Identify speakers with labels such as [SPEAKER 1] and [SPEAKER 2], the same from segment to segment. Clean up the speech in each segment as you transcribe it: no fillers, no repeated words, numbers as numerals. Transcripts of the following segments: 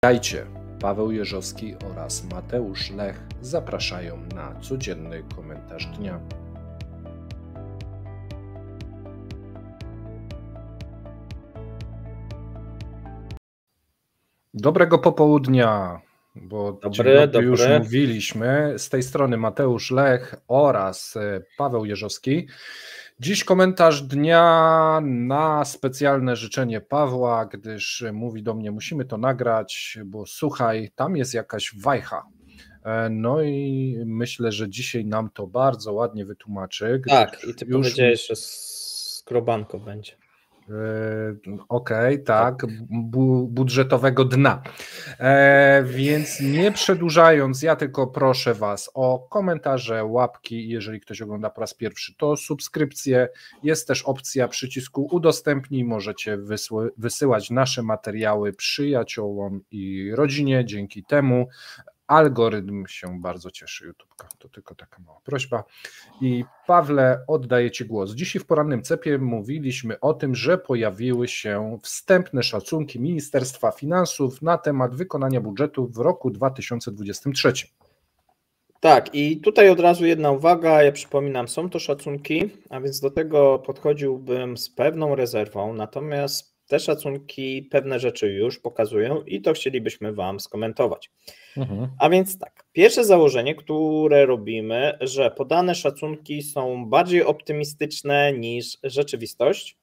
[SPEAKER 1] Witajcie, Paweł Jeżowski oraz Mateusz Lech zapraszają na codzienny komentarz dnia. Dobrego popołudnia, bo już mówiliśmy. Z tej strony Mateusz Lech oraz Paweł Jeżowski. Dziś komentarz dnia na specjalne życzenie Pawła, gdyż mówi do mnie, musimy to nagrać, bo słuchaj, tam jest jakaś wajcha. No i myślę, że dzisiaj nam to bardzo ładnie wytłumaczy.
[SPEAKER 2] Tak, i ty powiedziałeś, że skrobanko będzie.
[SPEAKER 1] Okej, tak, budżetowego dna. Więc nie przedłużając, ja tylko proszę Was o komentarze, łapki, jeżeli ktoś ogląda po raz pierwszy, to subskrypcje, jest też opcja przycisku udostępnij, możecie wysyłać nasze materiały przyjaciołom i rodzinie, dzięki temu algorytm się bardzo cieszy, YouTube'ka. To tylko taka mała prośba. I Pawle, oddaję Ci głos. Dzisiaj w porannym cepie mówiliśmy o tym, że pojawiły się wstępne szacunki Ministerstwa Finansów na temat wykonania budżetu w roku 2023.
[SPEAKER 2] Tak, i tutaj od razu jedna uwaga, ja przypominam, są to szacunki, a więc do tego podchodziłbym z pewną rezerwą, natomiast te szacunki pewne rzeczy już pokazują i to chcielibyśmy Wam skomentować. A więc tak, pierwsze założenie, które robimy, że podane szacunki są bardziej optymistyczne niż rzeczywistość.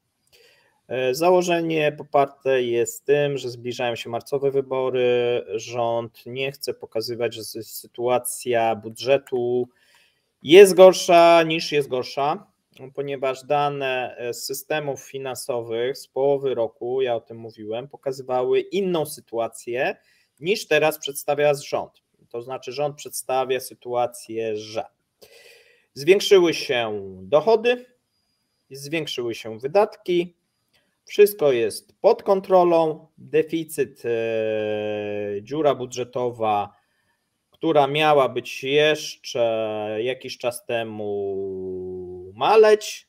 [SPEAKER 2] Założenie poparte jest tym, że zbliżają się marcowe wybory, rząd nie chce pokazywać, że sytuacja budżetu jest gorsza niż jest gorsza, ponieważ dane z systemów finansowych z połowy roku, ja o tym mówiłem, pokazywały inną sytuację niż teraz przedstawia rząd. To znaczy rząd przedstawia sytuację, że zwiększyły się dochody, zwiększyły się wydatki, wszystko jest pod kontrolą, deficyt, dziura budżetowa, która miała być jeszcze jakiś czas temu maleć,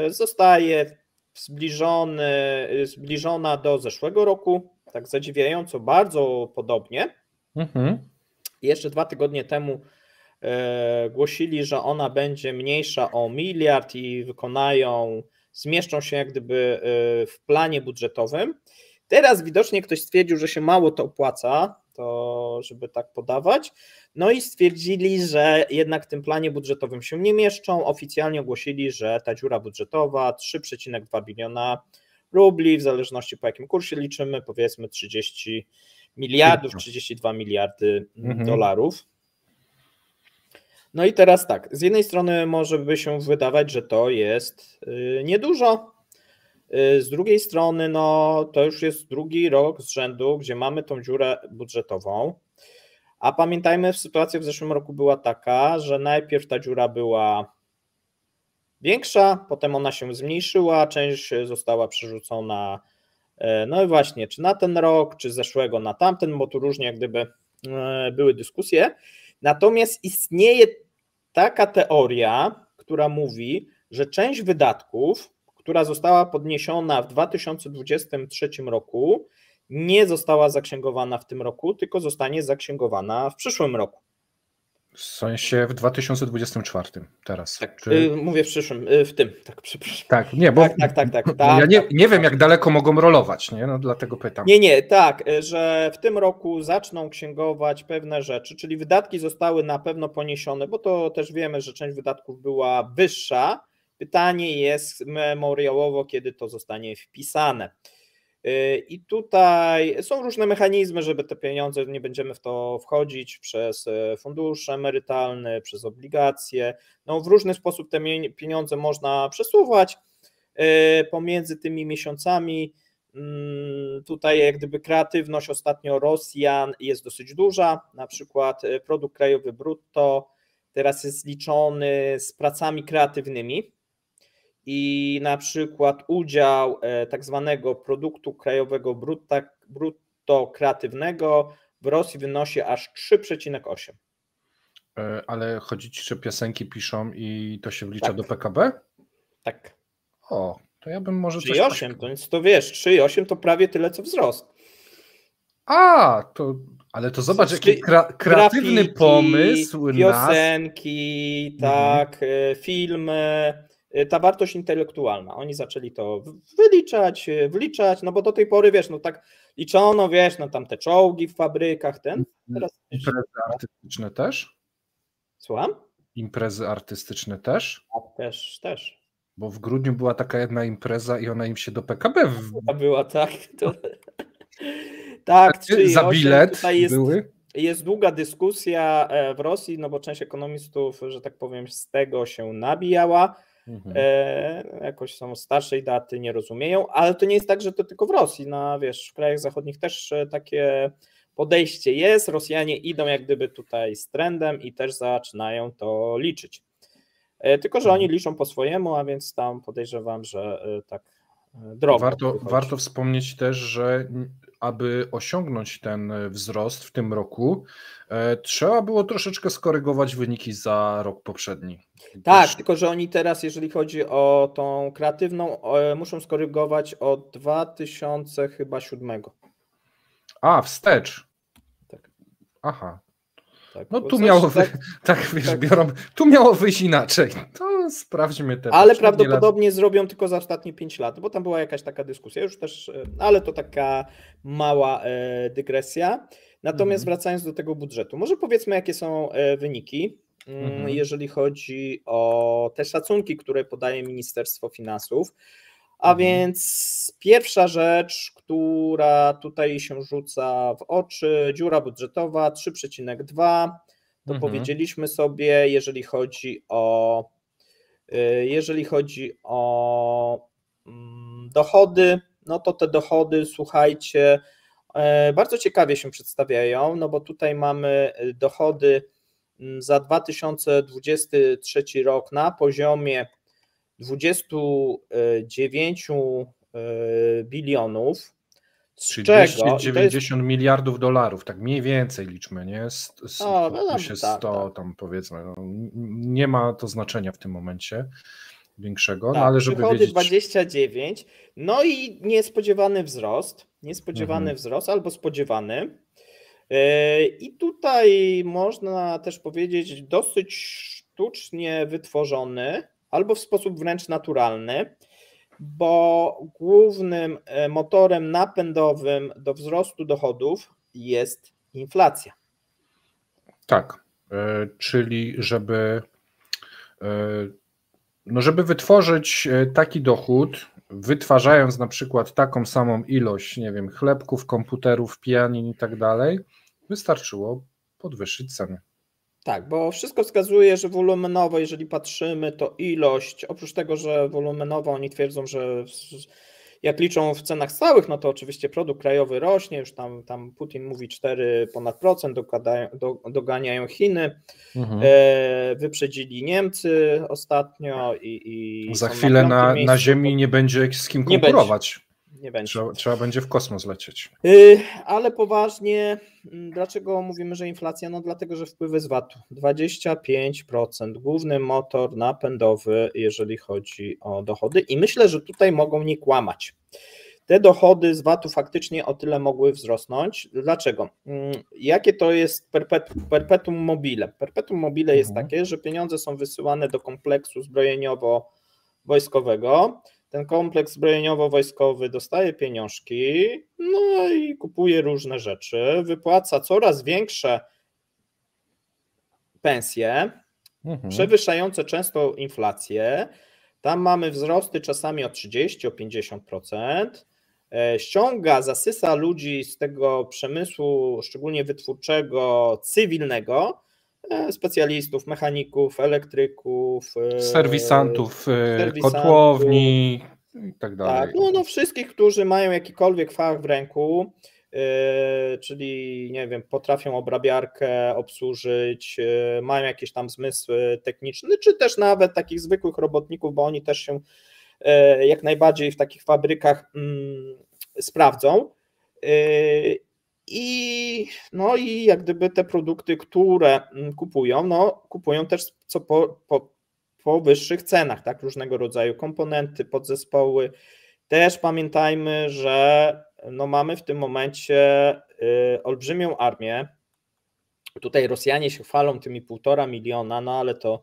[SPEAKER 2] zostaje zbliżona do zeszłego roku, tak zadziwiająco bardzo podobnie. Jeszcze 2 tygodnie temu głosili, że ona będzie mniejsza o 1 miliard i zmieszczą się jak gdyby w planie budżetowym. Teraz widocznie ktoś stwierdził, że się mało to opłaca, to żeby tak podawać, no i stwierdzili, że jednak w tym planie budżetowym się nie mieszczą. Oficjalnie ogłosili, że ta dziura budżetowa 3,2 biliona rubli, w zależności po jakim kursie liczymy, powiedzmy 30 miliardów, 32 miliardy dolarów. No i teraz tak, z jednej strony może by się wydawać, że to jest niedużo, z drugiej strony no to już jest drugi rok z rzędu, gdzie mamy tą dziurę budżetową, a pamiętajmy, sytuacja w zeszłym roku była taka, że najpierw ta dziura była większa, potem ona się zmniejszyła, część została przerzucona, no i właśnie, czy na ten rok, czy zeszłego na tamten, bo tu różnie jak gdyby były dyskusje. Natomiast istnieje taka teoria, która mówi, że część wydatków, która została podniesiona w 2023 roku, nie została zaksięgowana w tym roku, tylko zostanie zaksięgowana w przyszłym roku.
[SPEAKER 1] W sensie w 2024 teraz.
[SPEAKER 2] Tak, mówię w przyszłym, w tym, tak, przepraszam.
[SPEAKER 1] Tak, nie, bo
[SPEAKER 2] tak,
[SPEAKER 1] ja nie wiem, jak daleko mogą rolować, nie? No dlatego pytam.
[SPEAKER 2] Nie, tak, że w tym roku zaczną księgować pewne rzeczy, czyli wydatki zostały na pewno poniesione, bo to też wiemy, że część wydatków była wyższa. Pytanie jest memoriałowo, kiedy to zostanie wpisane. I tutaj są różne mechanizmy, żeby te pieniądze, nie będziemy w to wchodzić, przez fundusze emerytalne, przez obligacje. No, w różny sposób te pieniądze można przesuwać pomiędzy tymi miesiącami. Tutaj jak gdyby kreatywność ostatnio Rosjan jest dosyć duża, na przykład produkt krajowy brutto teraz jest liczony z pracami kreatywnymi i na przykład udział tak zwanego produktu krajowego brutto kreatywnego w Rosji wynosi aż 3,8.
[SPEAKER 1] Ale chodzi Ci, że piosenki piszą i to się wlicza do PKB?
[SPEAKER 2] Tak.
[SPEAKER 1] O, to ja bym może
[SPEAKER 2] 3,8, to wiesz, 3,8 to prawie tyle co wzrost.
[SPEAKER 1] Ale to zobacz, jaki kreatywny pomysł.
[SPEAKER 2] Piosenki, tak, filmy, ta wartość intelektualna. Oni zaczęli to wliczać, no bo do tej pory, wiesz, no tak liczono, wiesz, no tam te czołgi w fabrykach, teraz...
[SPEAKER 1] Imprezy artystyczne też?
[SPEAKER 2] Słucham?
[SPEAKER 1] Imprezy artystyczne też?
[SPEAKER 2] A, też.
[SPEAKER 1] Bo w grudniu była taka jedna impreza i ona im się do PKB...
[SPEAKER 2] Była, tak. Tak, 3,8.
[SPEAKER 1] Za bilet
[SPEAKER 2] tutaj
[SPEAKER 1] były?
[SPEAKER 2] Jest długa dyskusja w Rosji, no bo część ekonomistów, że tak powiem, z tego się nabijała. Jakoś są starszej daty, nie rozumieją, ale to nie jest tak, że to tylko w Rosji. Wiesz, w krajach zachodnich też takie podejście jest. Rosjanie idą jak gdyby tutaj z trendem i też zaczynają to liczyć. Tylko że oni liczą po swojemu, a więc tam podejrzewam, że tak drogo.
[SPEAKER 1] Warto wspomnieć też, że aby osiągnąć ten wzrost w tym roku, trzeba było troszeczkę skorygować wyniki za rok poprzedni.
[SPEAKER 2] Tak, tylko że oni teraz, jeżeli chodzi o tą kreatywną, muszą skorygować od 2007.
[SPEAKER 1] Wstecz.
[SPEAKER 2] Tak.
[SPEAKER 1] Aha.
[SPEAKER 2] Tak,
[SPEAKER 1] no tu miało tu miało wyjść inaczej. To sprawdźmy te.
[SPEAKER 2] Ale prawdopodobnie zrobią tylko za ostatnie 5 lat, bo tam była jakaś taka dyskusja już też, ale to taka mała dygresja. Natomiast wracając do tego budżetu, może powiedzmy, jakie są wyniki, jeżeli chodzi o te szacunki, które podaje Ministerstwo Finansów. A więc pierwsza rzecz, która tutaj się rzuca w oczy, dziura budżetowa 3,2, to powiedzieliśmy sobie, jeżeli chodzi o dochody, no to te dochody, słuchajcie, bardzo ciekawie się przedstawiają, no bo tutaj mamy dochody za 2023 rok na poziomie 29 bilionów.
[SPEAKER 1] Czyli 290 miliardów dolarów, tak mniej więcej liczmy, nie? 100 tam powiedzmy. No, nie ma to znaczenia w tym momencie większego,
[SPEAKER 2] tak,
[SPEAKER 1] no ale żeby
[SPEAKER 2] przychody
[SPEAKER 1] wiedzieć...
[SPEAKER 2] 29, no i niespodziewany wzrost, albo spodziewany. I tutaj można też powiedzieć dosyć sztucznie wytworzony, albo w sposób wręcz naturalny, bo głównym motorem napędowym do wzrostu dochodów jest inflacja.
[SPEAKER 1] Tak, czyli żeby wytworzyć taki dochód, wytwarzając na przykład taką samą ilość, nie wiem, chlebków, komputerów, pianin i tak dalej, wystarczyło podwyższyć ceny.
[SPEAKER 2] Tak, bo wszystko wskazuje, że wolumenowo, jeżeli patrzymy, to ilość, oprócz tego, że wolumenowo oni twierdzą, że jak liczą w cenach stałych, no to oczywiście produkt krajowy rośnie, już tam Putin mówi 4%, doganiają Chiny, wyprzedzili Niemcy ostatnio i
[SPEAKER 1] za chwilę na Ziemi nie będzie z kim konkurować.
[SPEAKER 2] Nie będzie.
[SPEAKER 1] Trzeba będzie w kosmos lecieć.
[SPEAKER 2] Ale poważnie, dlaczego mówimy, że inflacja? No dlatego, że wpływy z VAT-u 25%, główny motor napędowy, jeżeli chodzi o dochody i myślę, że tutaj mogą nie kłamać. Te dochody z VAT-u faktycznie o tyle mogły wzrosnąć. Dlaczego? Jakie to jest perpetuum mobile? Perpetuum mobile jest takie, że pieniądze są wysyłane do kompleksu zbrojeniowo-wojskowego. Ten kompleks zbrojeniowo-wojskowy dostaje pieniążki, no i kupuje różne rzeczy, wypłaca coraz większe pensje, przewyższające często inflację. Tam mamy wzrosty czasami o 30, o 50%. Zasysa ludzi z tego przemysłu, szczególnie wytwórczego, cywilnego, specjalistów, mechaników, elektryków,
[SPEAKER 1] serwisantów, kotłowni i tak dalej.
[SPEAKER 2] Tak, no wszystkich, którzy mają jakikolwiek fach w ręku, czyli nie wiem, potrafią obrabiarkę obsłużyć, mają jakieś tam zmysły techniczne, czy też nawet takich zwykłych robotników, bo oni też się jak najbardziej w takich fabrykach sprawdzą. I jak gdyby te produkty, które kupują też po wyższych cenach, tak, różnego rodzaju komponenty, podzespoły. Też pamiętajmy, że no mamy w tym momencie olbrzymią armię. Tutaj Rosjanie się chwalą tymi 1,5 miliona, no ale to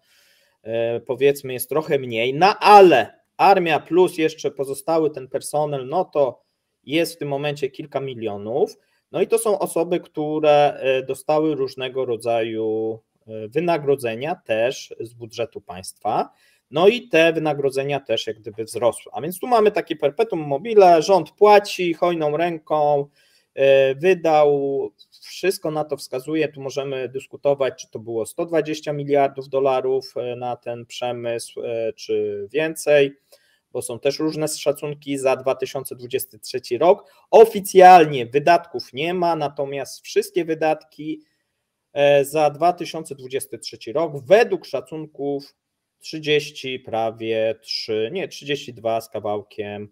[SPEAKER 2] powiedzmy jest trochę mniej, no ale armia plus jeszcze pozostały ten personel, no to jest w tym momencie kilka milionów. No i to są osoby, które dostały różnego rodzaju wynagrodzenia też z budżetu państwa. No i te wynagrodzenia też jak gdyby wzrosły. A więc tu mamy takie perpetuum mobile, rząd płaci hojną ręką, wydał, wszystko na to wskazuje, tu możemy dyskutować, czy to było 120 miliardów dolarów na ten przemysł, czy więcej, bo są też różne szacunki za 2023 rok. Oficjalnie wydatków nie ma, natomiast wszystkie wydatki za 2023 rok według szacunków 32 z kawałkiem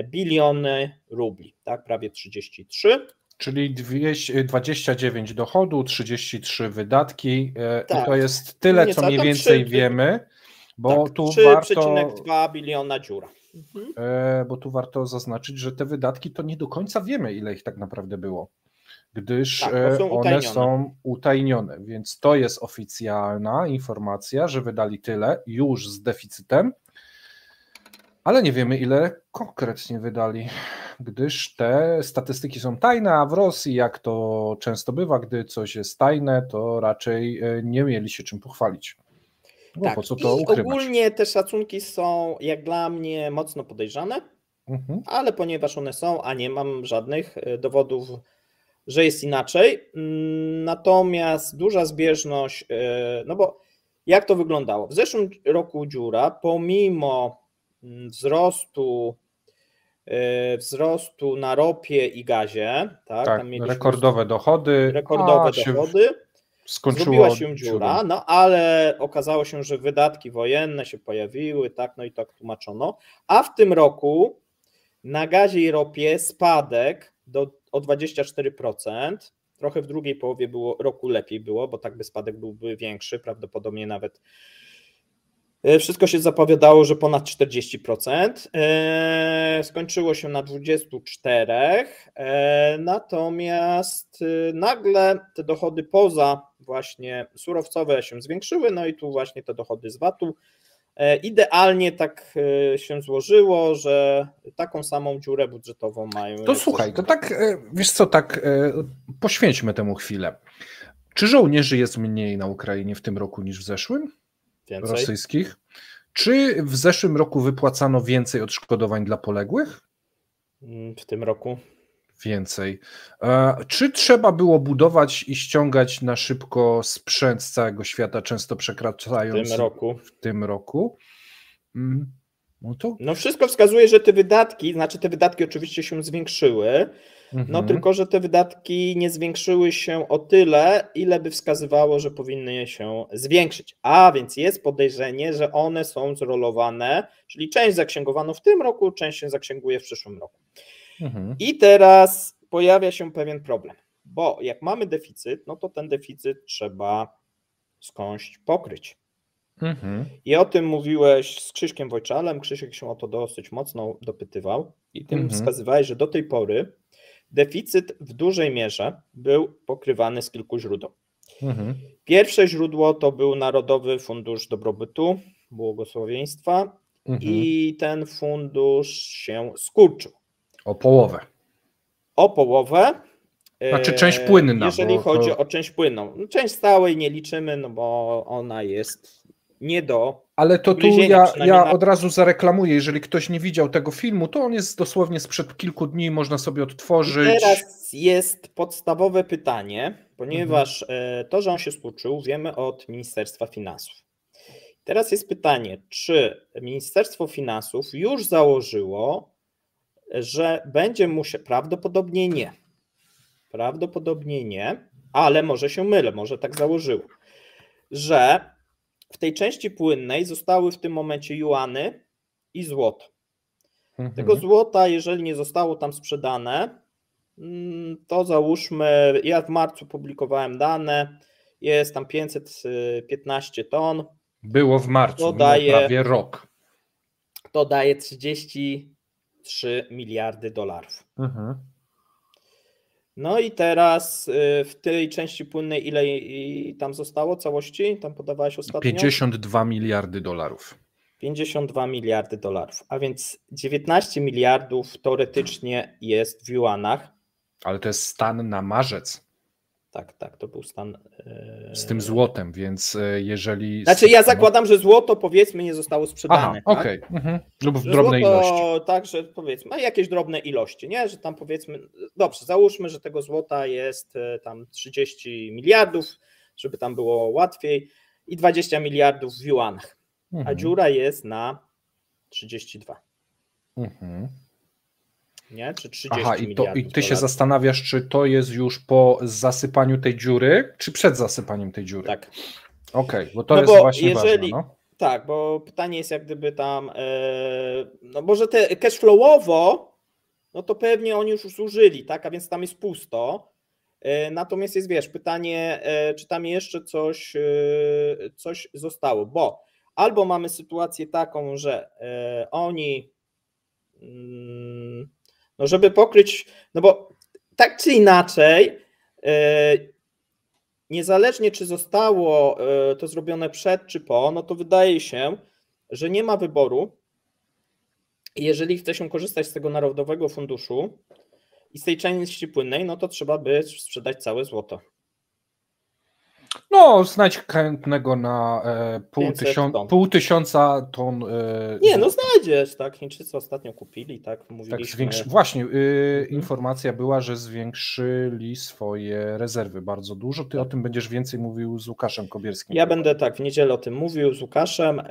[SPEAKER 2] biliony rubli, tak, prawie 33.
[SPEAKER 1] Czyli 29 dochodu, 33 wydatki
[SPEAKER 2] tak,
[SPEAKER 1] i to jest tyle, co mniej więcej wiemy, bo tak, tu
[SPEAKER 2] 3,2 biliona dziura.
[SPEAKER 1] Bo tu warto zaznaczyć, że te wydatki to nie do końca wiemy, ile ich tak naprawdę było, gdyż tak, one są utajnione, więc to jest oficjalna informacja, że wydali tyle już z deficytem, ale nie wiemy, ile konkretnie wydali, gdyż te statystyki są tajne, a w Rosji, jak to często bywa, gdy coś jest tajne, to raczej nie mieli się czym pochwalić. Bo tak, po co to ukrywać?
[SPEAKER 2] Ogólnie te szacunki są jak dla mnie mocno podejrzane, ale ponieważ one są, a nie mam żadnych dowodów, że jest inaczej, natomiast duża zbieżność, no bo jak to wyglądało? W zeszłym roku dziura, pomimo wzrostu na ropie i gazie, tak tam mieliśmy
[SPEAKER 1] rekordowe dochody,
[SPEAKER 2] zrobiła się dziura, no ale okazało się, że wydatki wojenne się pojawiły, tak, no i tak tłumaczono, a w tym roku na gazie i ropie spadek o 24%, trochę w drugiej połowie roku lepiej było, bo tak by spadek byłby większy, prawdopodobnie nawet wszystko się zapowiadało, że ponad 40%, skończyło się na 24%, natomiast nagle te dochody poza właśnie surowcowe się zwiększyły, no i tu właśnie te dochody z VAT-u. Idealnie tak się złożyło, że taką samą dziurę budżetową mają.
[SPEAKER 1] To słuchaj, to tak, wiesz co, tak poświęćmy temu chwilę. Czy żołnierzy jest mniej na Ukrainie w tym roku niż w zeszłym?
[SPEAKER 2] Więcej.
[SPEAKER 1] Rosyjskich? Czy w zeszłym roku wypłacano więcej odszkodowań dla poległych?
[SPEAKER 2] W tym roku.
[SPEAKER 1] Więcej. Czy trzeba było budować i ściągać na szybko sprzęt z całego świata, często przekraczając w tym roku?
[SPEAKER 2] No wszystko wskazuje, że te wydatki oczywiście się zwiększyły, no tylko, że te wydatki nie zwiększyły się o tyle, ile by wskazywało, że powinny się zwiększyć, a więc jest podejrzenie, że one są zrolowane, czyli część zaksięgowano w tym roku, część się zaksięguje w przyszłym roku. I teraz pojawia się pewien problem, bo jak mamy deficyt, no to ten deficyt trzeba skądś pokryć. I o tym mówiłeś z Krzyśkiem Wojczalem, Krzysiek się o to dosyć mocno dopytywał i tym wskazywałeś, że do tej pory deficyt w dużej mierze był pokrywany z kilku źródeł. Pierwsze źródło to był Narodowy Fundusz Dobrobytu, Błogosławieństwa i ten fundusz się skurczył.
[SPEAKER 1] O połowę.
[SPEAKER 2] O połowę.
[SPEAKER 1] Znaczy część płynna.
[SPEAKER 2] Jeżeli chodzi o część płynną. Część stałej nie liczymy, no bo ona jest nie do...
[SPEAKER 1] Ale to tu ja od razu zareklamuję, jeżeli ktoś nie widział tego filmu, to on jest dosłownie sprzed kilku dni, można sobie odtworzyć.
[SPEAKER 2] I teraz jest podstawowe pytanie, ponieważ to, że on się skurczył, wiemy od Ministerstwa Finansów. Teraz jest pytanie, czy Ministerstwo Finansów już założyło, że będzie musiał, prawdopodobnie nie, ale może się mylę, może tak założyło, że w tej części płynnej zostały w tym momencie juany i złoto. Tego złota, jeżeli nie zostało tam sprzedane, to załóżmy, ja w marcu publikowałem dane, jest tam 515 ton.
[SPEAKER 1] Było w marcu, prawie rok.
[SPEAKER 2] To daje 30 3 miliardy dolarów. No i teraz w tej części płynnej ile tam zostało całości? Tam podawałeś ostatnio?
[SPEAKER 1] 52 miliardy dolarów.
[SPEAKER 2] 52 miliardy dolarów, a więc 19 miliardów teoretycznie jest w juanach.
[SPEAKER 1] Ale to jest stan na marzec.
[SPEAKER 2] Tak, to był stan.
[SPEAKER 1] Z tym złotem, więc jeżeli.
[SPEAKER 2] Znaczy, ja zakładam, że złoto powiedzmy nie zostało sprzedane.
[SPEAKER 1] Aha, okej. Lub w drobnej ilości.
[SPEAKER 2] Tak, że powiedzmy, jakieś drobne ilości, nie? Że tam powiedzmy, dobrze, załóżmy, że tego złota jest tam 30 miliardów, żeby tam było łatwiej, i 20 miliardów w juanach, a dziura jest na 32. Nie? Czy 30 miliardów.
[SPEAKER 1] I ty się zastanawiasz, czy to jest już po zasypaniu tej dziury, czy przed zasypaniem tej dziury?
[SPEAKER 2] Tak.
[SPEAKER 1] Okej, bo to jest właśnie ważne. No.
[SPEAKER 2] Tak, bo pytanie jest jak gdyby tam, no może te cashflowowo, no to pewnie oni już zużyli, tak, a więc tam jest pusto. Natomiast jest, wiesz, pytanie, czy tam jeszcze coś zostało, bo albo mamy sytuację taką, że oni, no żeby pokryć, no bo tak czy inaczej, niezależnie czy zostało to zrobione przed czy po, no to wydaje się, że nie ma wyboru. Jeżeli chce się korzystać z tego Narodowego Funduszu i z tej części płynnej, no to trzeba by sprzedać całe złoto.
[SPEAKER 1] No, znajdź chętnego na pół tysiąca ton.
[SPEAKER 2] Nie, no znajdziesz, tak. Chińczycy ostatnio kupili, tak, mówiliśmy.
[SPEAKER 1] Tak, właśnie, informacja była, że zwiększyli swoje rezerwy bardzo dużo. Ty o tym będziesz więcej mówił z Łukaszem Kobierskim.
[SPEAKER 2] Ja będę tak w niedzielę o tym mówił z Łukaszem,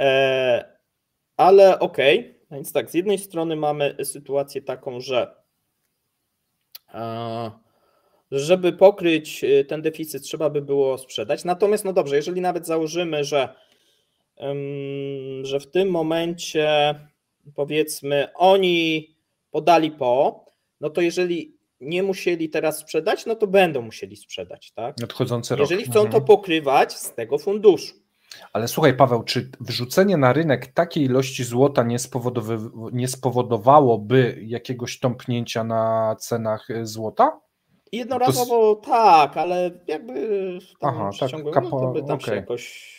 [SPEAKER 2] ale okej. Więc tak, z jednej strony mamy sytuację taką, że żeby pokryć ten deficyt trzeba by było sprzedać. Natomiast no dobrze, jeżeli nawet założymy, że w tym momencie powiedzmy oni podali no to jeżeli nie musieli teraz sprzedać, no to będą musieli sprzedać, tak?
[SPEAKER 1] Nadchodzący rok.
[SPEAKER 2] Jeżeli chcą to pokrywać z tego funduszu.
[SPEAKER 1] Ale słuchaj, Paweł, czy wrzucenie na rynek takiej ilości złota nie spowodowałoby jakiegoś tąpnięcia na cenach złota?
[SPEAKER 2] Jednorazowo tak, ale jakby tam to by tam się jakoś...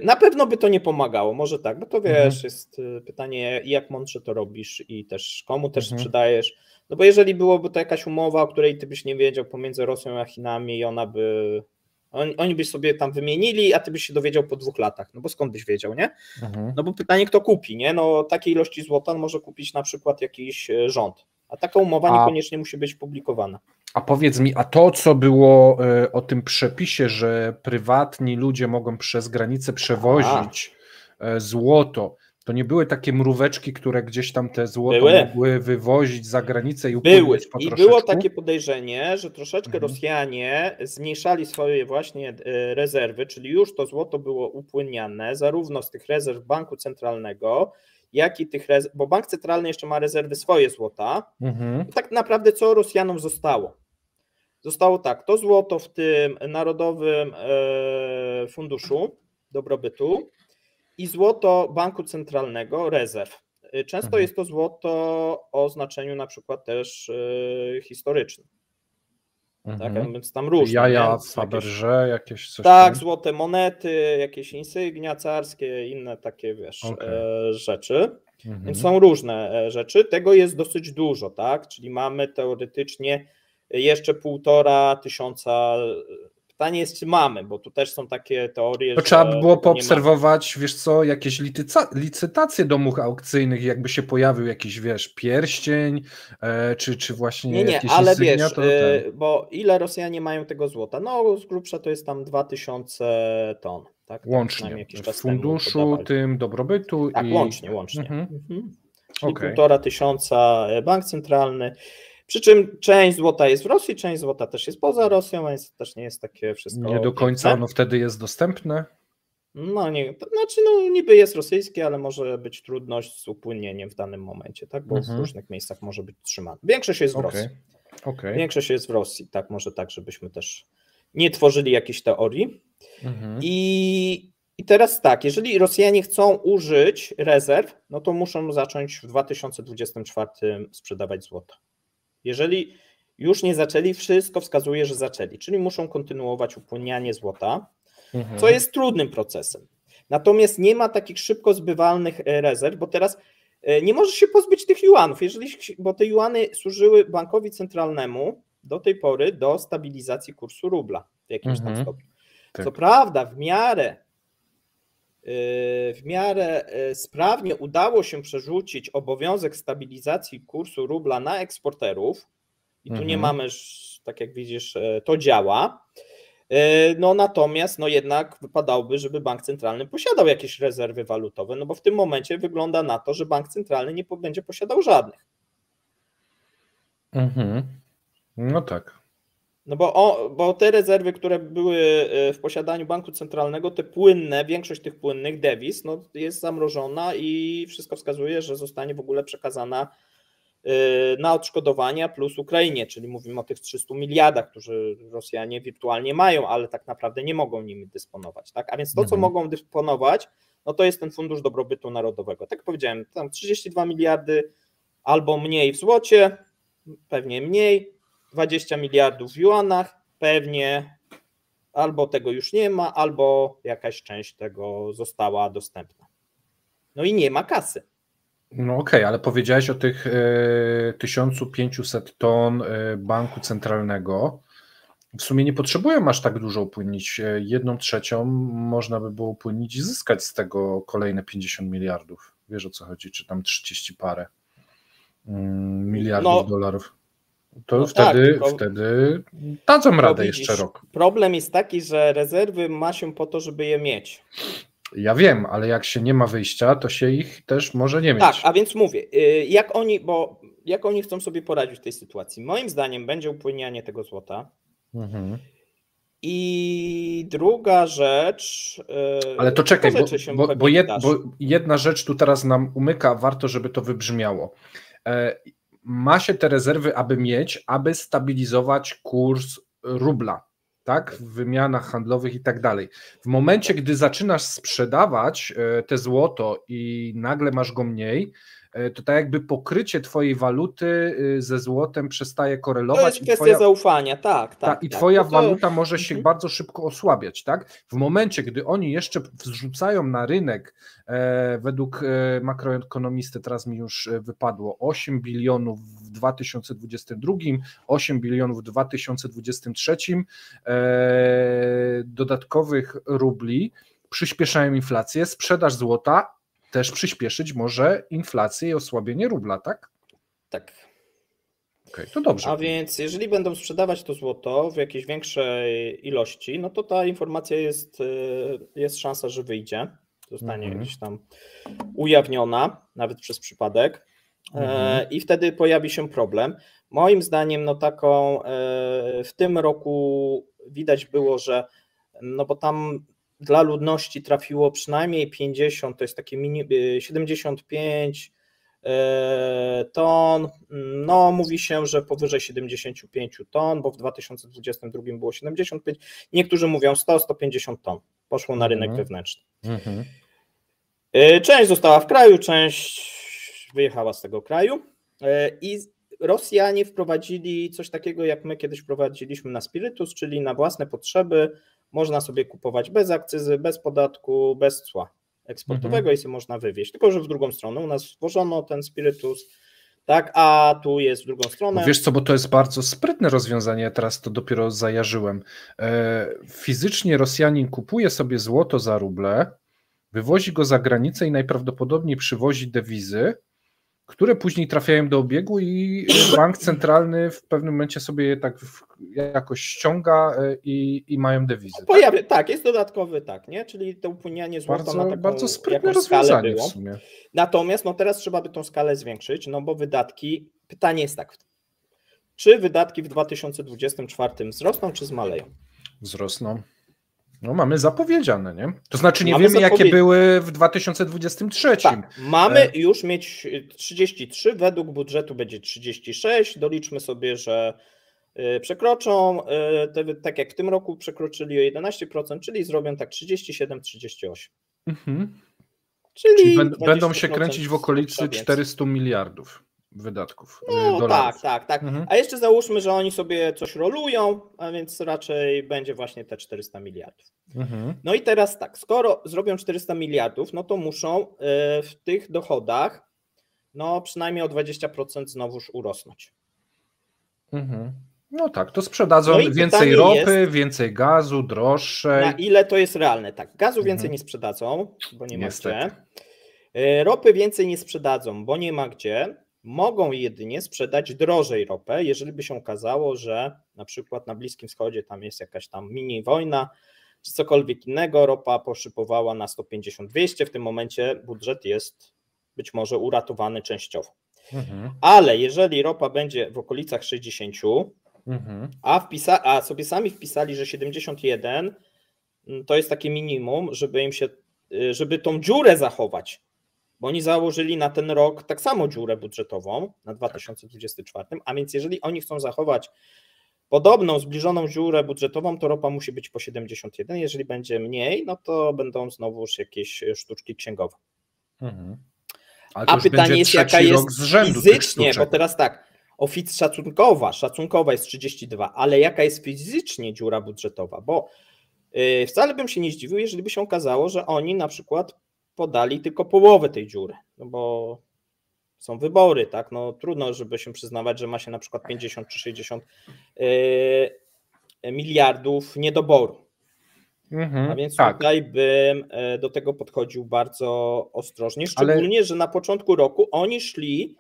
[SPEAKER 2] Na pewno by to nie pomagało, może tak, bo to wiesz, jest pytanie, jak mądrze to robisz i też komu też sprzedajesz. No bo jeżeli byłoby to jakaś umowa, o której ty byś nie wiedział pomiędzy Rosją a Chinami i ona by... Oni by sobie tam wymienili, a ty byś się dowiedział po 2 latach, no bo skąd byś wiedział, nie? No bo pytanie, kto kupi, nie? No takiej ilości złota może kupić na przykład jakiś rząd, a taka umowa niekoniecznie musi być publikowana.
[SPEAKER 1] A powiedz mi, a to co było o tym przepisie, że prywatni ludzie mogą przez granicę przewozić złoto, to nie były takie mróweczki, które gdzieś tam te złoto mogły wywozić za granicę i upłynąć po troszeczku?
[SPEAKER 2] I było takie podejrzenie, że troszeczkę Rosjanie zmniejszali swoje właśnie rezerwy, czyli już to złoto było upłyniane zarówno z tych rezerw Banku Centralnego, jak i tych rezerw, bo Bank Centralny jeszcze ma rezerwy swoje złota. Tak naprawdę co Rosjanom zostało? Zostało tak, to złoto w tym Narodowym Funduszu Dobrobytu i złoto Banku Centralnego, rezerw. Często jest to złoto o znaczeniu na przykład też historycznym. Tak, więc tam różne.
[SPEAKER 1] Jaja, Faberże, jakieś coś
[SPEAKER 2] tak,
[SPEAKER 1] tam.
[SPEAKER 2] Złote monety, jakieś insygnia carskie, inne takie, wiesz, rzeczy. Więc są różne rzeczy. Tego jest dosyć dużo, tak? Czyli mamy teoretycznie jeszcze 1500. Pytanie jest, czy mamy, bo tu też są takie teorie,
[SPEAKER 1] to
[SPEAKER 2] że
[SPEAKER 1] trzeba by było poobserwować, wiesz co, jakieś licytacje domów aukcyjnych, jakby się pojawił jakiś, wiesz, pierścień, czy właśnie jakieś
[SPEAKER 2] ale
[SPEAKER 1] insygnia,
[SPEAKER 2] wiesz, bo ile Rosjanie mają tego złota? No z grubsza to jest tam 2000 ton. Tak?
[SPEAKER 1] Łącznie,
[SPEAKER 2] jakiś czas
[SPEAKER 1] w funduszu tym dobrobytu.
[SPEAKER 2] Tak, łącznie. Czyli 1500 Bank Centralny. Przy czym część złota jest w Rosji, część złota też jest poza Rosją, więc też nie jest takie wszystko.
[SPEAKER 1] Nie do końca ono wtedy jest dostępne.
[SPEAKER 2] No nie, to znaczy niby jest rosyjskie, ale może być trudność z upłynieniem w danym momencie, tak? Bo w różnych miejscach może być trzymane. Większość jest w Rosji. Większość jest w Rosji, tak, może tak, żebyśmy też nie tworzyli jakichś teorii. I I teraz tak, jeżeli Rosjanie chcą użyć rezerw, no to muszą zacząć w 2024 sprzedawać złoto. Jeżeli już nie zaczęli, wszystko wskazuje, że zaczęli, czyli muszą kontynuować upłynianie złota, co jest trudnym procesem. Natomiast nie ma takich szybko zbywalnych rezerw, bo teraz nie możesz się pozbyć tych juanów, bo te juany służyły bankowi centralnemu do tej pory do stabilizacji kursu rubla w jakimś tam stopniu. Tak. Co prawda w miarę sprawnie udało się przerzucić obowiązek stabilizacji kursu rubla na eksporterów i tu nie mamy, tak jak widzisz, to działa. No natomiast jednak wypadałoby, żeby bank centralny posiadał jakieś rezerwy walutowe, no bo w tym momencie wygląda na to, że bank centralny nie będzie posiadał żadnych.
[SPEAKER 1] No tak.
[SPEAKER 2] No bo te rezerwy, które były w posiadaniu banku centralnego, te płynne, większość tych płynnych dewiz, no jest zamrożona i wszystko wskazuje, że zostanie w ogóle przekazana na odszkodowania plus Ukrainie, czyli mówimy o tych 300 miliardach, którzy Rosjanie wirtualnie mają, ale tak naprawdę nie mogą nimi dysponować. Tak? A więc to, co mogą dysponować, no to jest ten Fundusz Dobrobytu Narodowego. Tak jak powiedziałem, tam 32 miliardy albo mniej w złocie, pewnie mniej, 20 miliardów w juanach, pewnie albo tego już nie ma, albo jakaś część tego została dostępna. No i nie ma kasy.
[SPEAKER 1] No okej, ale powiedziałeś o tych 1500 ton banku centralnego. W sumie nie potrzebują aż tak dużo upłynnić. 1/3 można by było upłynnić i zyskać z tego kolejne 50 miliardów. Wiesz, o co chodzi? Czy tam 30 parę miliardów dolarów. To wtedy dadzą radę jeszcze rok.
[SPEAKER 2] Problem jest taki, że rezerwy ma się po to, żeby je mieć.
[SPEAKER 1] Ja wiem, ale jak się nie ma wyjścia, to się ich też może nie mieć.
[SPEAKER 2] Tak, a więc mówię, jak oni chcą sobie poradzić w tej sytuacji? Moim zdaniem będzie upłynianie tego złota. I druga rzecz...
[SPEAKER 1] Ale to czekaj, bo jedna rzecz tu teraz nam umyka, warto, żeby to wybrzmiało. Ma się te rezerwy, aby stabilizować kurs rubla. Tak, w wymianach handlowych i tak dalej. W momencie, gdy zaczynasz sprzedawać te złoto i nagle masz go mniej, to tak jakby pokrycie twojej waluty ze złotem przestaje korelować.
[SPEAKER 2] To jest kwestia zaufania, tak.
[SPEAKER 1] I twoja waluta może się bardzo szybko osłabiać, tak? W momencie, gdy oni jeszcze wrzucają na rynek, według makroekonomisty, teraz mi już wypadło, 8 bilionów w 2022, 8 bilionów w 2023 dodatkowych rubli, przyspieszają inflację, sprzedaż złota też przyspieszyć może inflację i osłabienie rubla, tak?
[SPEAKER 2] Tak.
[SPEAKER 1] Okej, to dobrze.
[SPEAKER 2] A więc jeżeli będą sprzedawać to złoto w jakiejś większej ilości, no to ta informacja jest szansa, że wyjdzie. Zostanie gdzieś tam ujawniona, nawet przez przypadek. I wtedy pojawi się problem. Moim zdaniem, w tym roku widać było, że bo tam dla ludności trafiło przynajmniej 50, to jest takie 75 ton, no mówi się, że powyżej 75 ton, bo w 2022 było 75, niektórzy mówią 100-150 ton, poszło na rynek wewnętrzny. Część została w kraju, część wyjechała z tego kraju i Rosjanie wprowadzili coś takiego, jak my kiedyś wprowadziliśmy na spirytus, czyli na własne potrzeby można sobie kupować bez akcyzy, bez podatku, bez cła eksportowego i sobie można wywieźć. Tylko że w drugą stronę u nas wwożono ten spirytus, tak, a tu jest w drugą stronę.
[SPEAKER 1] Wiesz co, bo to jest bardzo sprytne rozwiązanie, ja teraz to dopiero zajarzyłem. Fizycznie Rosjanin kupuje sobie złoto za ruble, wywozi go za granicę i najprawdopodobniej przywozi dewizy, które później trafiają do obiegu i bank centralny w pewnym momencie sobie je tak jakoś ściąga i mają dewizy.
[SPEAKER 2] Tak, jest dodatkowy, nie? Czyli to upłynianie złota na taką
[SPEAKER 1] bardzo sprytne rozwiązanie w sumie.
[SPEAKER 2] Natomiast teraz trzeba by tą skalę zwiększyć, bo wydatki, pytanie jest tak, czy wydatki w 2024 wzrosną, czy zmaleją?
[SPEAKER 1] Wzrosną. No mamy zapowiedziane, nie? To znaczy nie wiemy, jakie były w 2023.
[SPEAKER 2] Tak, mamy już mieć 33, według budżetu będzie 36, doliczmy sobie, że przekroczą, tak jak w tym roku przekroczyli o 11%, czyli zrobią tak 37-38%.
[SPEAKER 1] Czyli będą się kręcić w okolicy 400 miliardów wydatków.
[SPEAKER 2] No
[SPEAKER 1] dolarów.
[SPEAKER 2] Tak. A jeszcze załóżmy, że oni sobie coś rolują, a więc raczej będzie właśnie te 400 miliardów. No i teraz tak, skoro zrobią 400 miliardów, no to muszą w tych dochodach no przynajmniej o 20% znowuż urosnąć.
[SPEAKER 1] No tak, to sprzedadzą więcej ropy, więcej gazu, droższej.
[SPEAKER 2] Na ile to jest realne? Tak, gazu więcej nie sprzedadzą, bo nie ma gdzie. Ropy więcej nie sprzedadzą, bo nie ma gdzie. Mogą jedynie sprzedać drożej ropę, jeżeli by się okazało, że na przykład na Bliskim Wschodzie tam jest jakaś tam mini wojna, czy cokolwiek innego, ropa poszypowała na 150-200, w tym momencie budżet jest być może uratowany częściowo. Ale jeżeli ropa będzie w okolicach 60, a sobie sami wpisali, że 71 to jest takie minimum, żeby tą dziurę zachować, bo oni założyli na ten rok tak samo dziurę budżetową na 2024, a więc jeżeli oni chcą zachować podobną, zbliżoną dziurę budżetową, to ropa musi być po 71, jeżeli będzie mniej, no to będą znowuż jakieś sztuczki księgowe.
[SPEAKER 1] A pytanie jest, jaka jest
[SPEAKER 2] fizycznie, bo teraz tak, szacunkowa jest 32, ale jaka jest fizycznie dziura budżetowa, bo wcale bym się nie zdziwił, jeżeli by się okazało, że oni na przykład podali tylko połowę tej dziury, no bo są wybory, tak, no trudno, żeby się przyznawać, że ma się na przykład 50 czy 60 miliardów niedoboru. A więc tutaj bym do tego podchodził bardzo ostrożnie, szczególnie, że na początku roku oni szli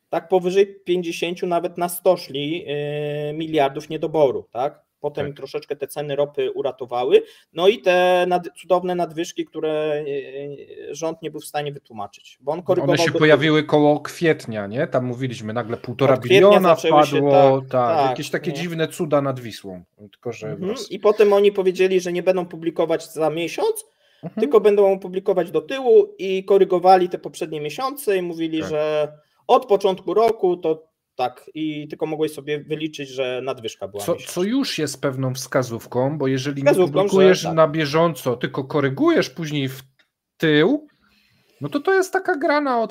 [SPEAKER 2] tak powyżej 50, nawet na 100 szli miliardów niedoboru, tak? Potem troszeczkę te ceny ropy uratowały, no i te cudowne nadwyżki, które rząd nie był w stanie wytłumaczyć, bo on korygował.
[SPEAKER 1] One się pojawiły koło kwietnia, nie? Tam mówiliśmy, nagle 1,5 biliona wpadło, jakieś takie dziwne cuda nad Wisłą. Tylko, że
[SPEAKER 2] I potem oni powiedzieli, że nie będą publikować za miesiąc, tylko będą publikować do tyłu i korygowali te poprzednie miesiące i mówili, że od początku roku to tak, i tylko mogłeś sobie wyliczyć, że nadwyżka była.
[SPEAKER 1] Co już jest pewną wskazówką, bo jeżeli nie publikujesz na bieżąco, tylko korygujesz później w tył, no to jest taka gra na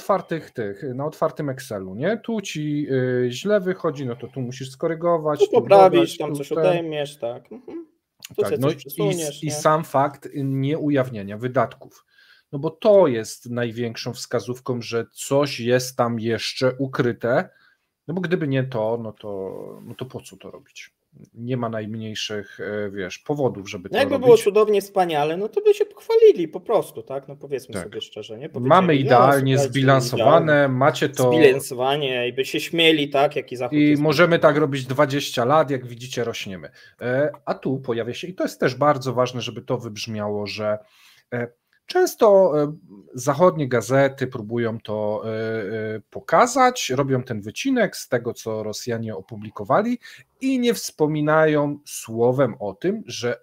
[SPEAKER 1] otwartym Excelu, nie? Tu ci źle wychodzi, no to tu musisz skorygować.
[SPEAKER 2] Tu poprawisz, tam coś odejmiesz, tak. Tu
[SPEAKER 1] tak,
[SPEAKER 2] coś przesuniesz.
[SPEAKER 1] I sam fakt nieujawniania wydatków. No bo to jest największą wskazówką, że coś jest tam jeszcze ukryte. No bo gdyby nie to, no to po co to robić? Nie ma najmniejszych, powodów, żeby to robić.
[SPEAKER 2] Jakby było cudownie, wspaniale, no to by się pochwalili po prostu, tak? No powiedzmy sobie szczerze, nie?
[SPEAKER 1] Mamy idealnie zbilansowane, macie to...
[SPEAKER 2] Zbilansowanie i by się śmieli, tak? Jaki Zachód
[SPEAKER 1] I możemy tak robić 20 lat, jak widzicie, rośniemy. A tu pojawia się, i to jest też bardzo ważne, żeby to wybrzmiało, że często zachodnie gazety próbują to pokazać, robią ten wycinek z tego, co Rosjanie opublikowali i nie wspominają słowem o tym, że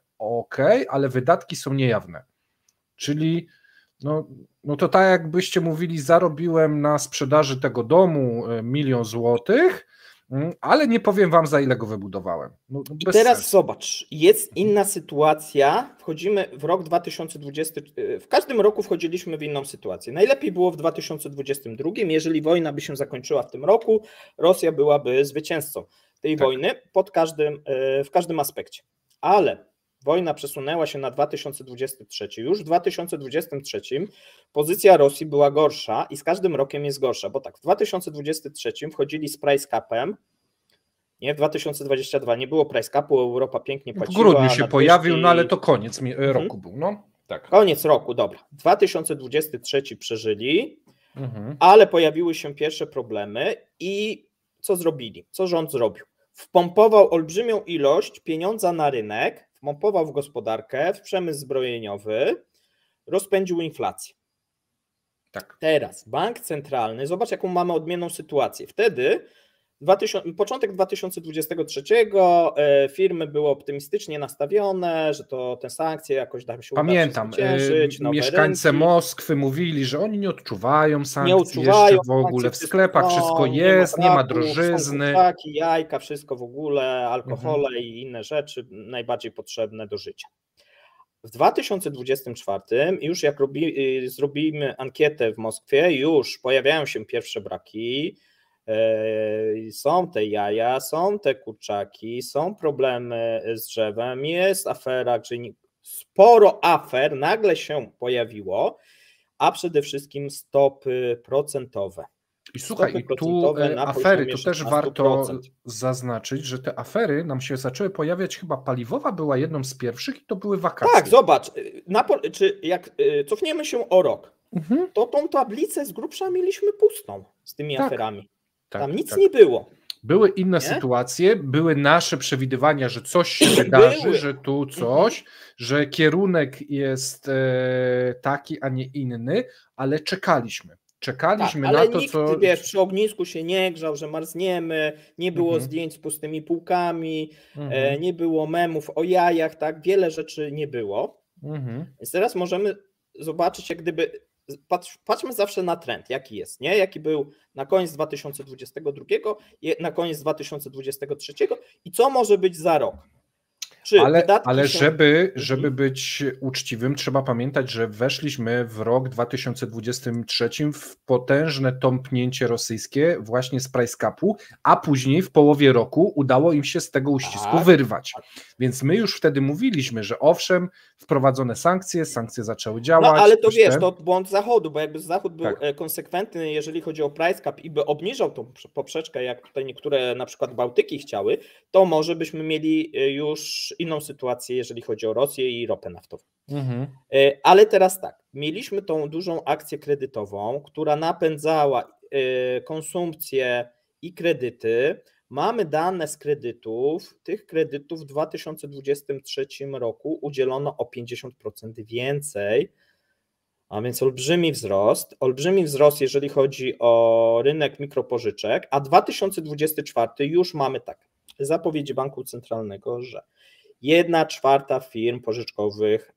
[SPEAKER 1] ale wydatki są niejawne. Czyli no to tak jakbyście mówili, zarobiłem na sprzedaży tego domu 1 000 000 złotych, ale nie powiem wam, za ile go wybudowałem.
[SPEAKER 2] I teraz zobacz, jest inna sytuacja, wchodzimy w rok 2020, w każdym roku wchodziliśmy w inną sytuację. Najlepiej było w 2022, jeżeli wojna by się zakończyła w tym roku, Rosja byłaby zwycięzcą tej wojny w każdym aspekcie. Ale wojna przesunęła się na 2023. Już w 2023 pozycja Rosji była gorsza i z każdym rokiem jest gorsza, bo tak, w 2023 wchodzili z price capem, nie, w 2022 nie było price capu, Europa pięknie płaciła.
[SPEAKER 1] W grudniu się pojawił, no ale to koniec roku był, no. Tak.
[SPEAKER 2] Koniec roku, dobra. 2023 przeżyli, ale pojawiły się pierwsze problemy i co zrobili? Co rząd zrobił? Wpompował olbrzymią ilość pieniądza na rynek, wpompował w gospodarkę, w przemysł zbrojeniowy, rozpędził inflację. Tak. Teraz bank centralny, zobacz jaką mamy odmienną sytuację. Wtedy w początek 2023 firmy były optymistycznie nastawione, że to te sankcje jakoś da się
[SPEAKER 1] zwyciężyć. Mieszkańcy Moskwy mówili, że oni nie odczuwają sankcji jeszcze w ogóle, w sklepach wszystko jest, nie ma drożyzny.
[SPEAKER 2] Są kurczaki, jajka, wszystko w ogóle, alkohole i inne rzeczy najbardziej potrzebne do życia. W 2024 już jak zrobimy ankietę w Moskwie, już pojawiają się pierwsze braki, są te jaja, są te kurczaki, są problemy z drzewem, jest afera, czyli sporo afer nagle się pojawiło, a przede wszystkim stopy procentowe.
[SPEAKER 1] I słuchaj, tu afery, to też warto zaznaczyć, że te afery nam się zaczęły pojawiać, chyba paliwowa była jedną z pierwszych i to były wakacje.
[SPEAKER 2] Tak, zobacz, jak cofniemy się o rok, to tą tablicę z grubsza mieliśmy pustą z tymi aferami. Tam nic nie było.
[SPEAKER 1] Były inne sytuacje, były nasze przewidywania, że coś się wydarzy, że tu coś, że kierunek jest taki, a nie inny, ale czekaliśmy. Czekaliśmy
[SPEAKER 2] ale
[SPEAKER 1] na to,
[SPEAKER 2] nikt,
[SPEAKER 1] co...
[SPEAKER 2] wiesz, przy ognisku się nie grzał, że marzniemy, nie było zdjęć z pustymi półkami, nie było memów o jajach, tak, wiele rzeczy nie było. Więc teraz możemy zobaczyć, jak gdyby, patrzmy zawsze na trend, jaki jest, nie? Jaki był na koniec 2022, na koniec 2023 i co może być za rok.
[SPEAKER 1] Ale żeby być uczciwym, trzeba pamiętać, że weszliśmy w rok 2023 w potężne tąpnięcie rosyjskie właśnie z price capu, a później w połowie roku udało im się z tego uścisku wyrwać. Więc my już wtedy mówiliśmy, że owszem, wprowadzone sankcje zaczęły działać.
[SPEAKER 2] No ale to wiesz, to błąd Zachodu, bo jakby Zachód był konsekwentny, jeżeli chodzi o price cap i by obniżał tą poprzeczkę, jak tutaj niektóre na przykład Bałtyki chciały, to może byśmy mieli już inną sytuację, jeżeli chodzi o Rosję i ropę naftową. Ale teraz tak, mieliśmy tą dużą akcję kredytową, która napędzała konsumpcję i kredyty. Mamy dane z kredytów. Tych kredytów w 2023 roku udzielono o 50% więcej, a więc olbrzymi wzrost, jeżeli chodzi o rynek mikropożyczek, a 2024 już mamy tak, zapowiedzi Banku Centralnego, że 1/4 firm pożyczkowych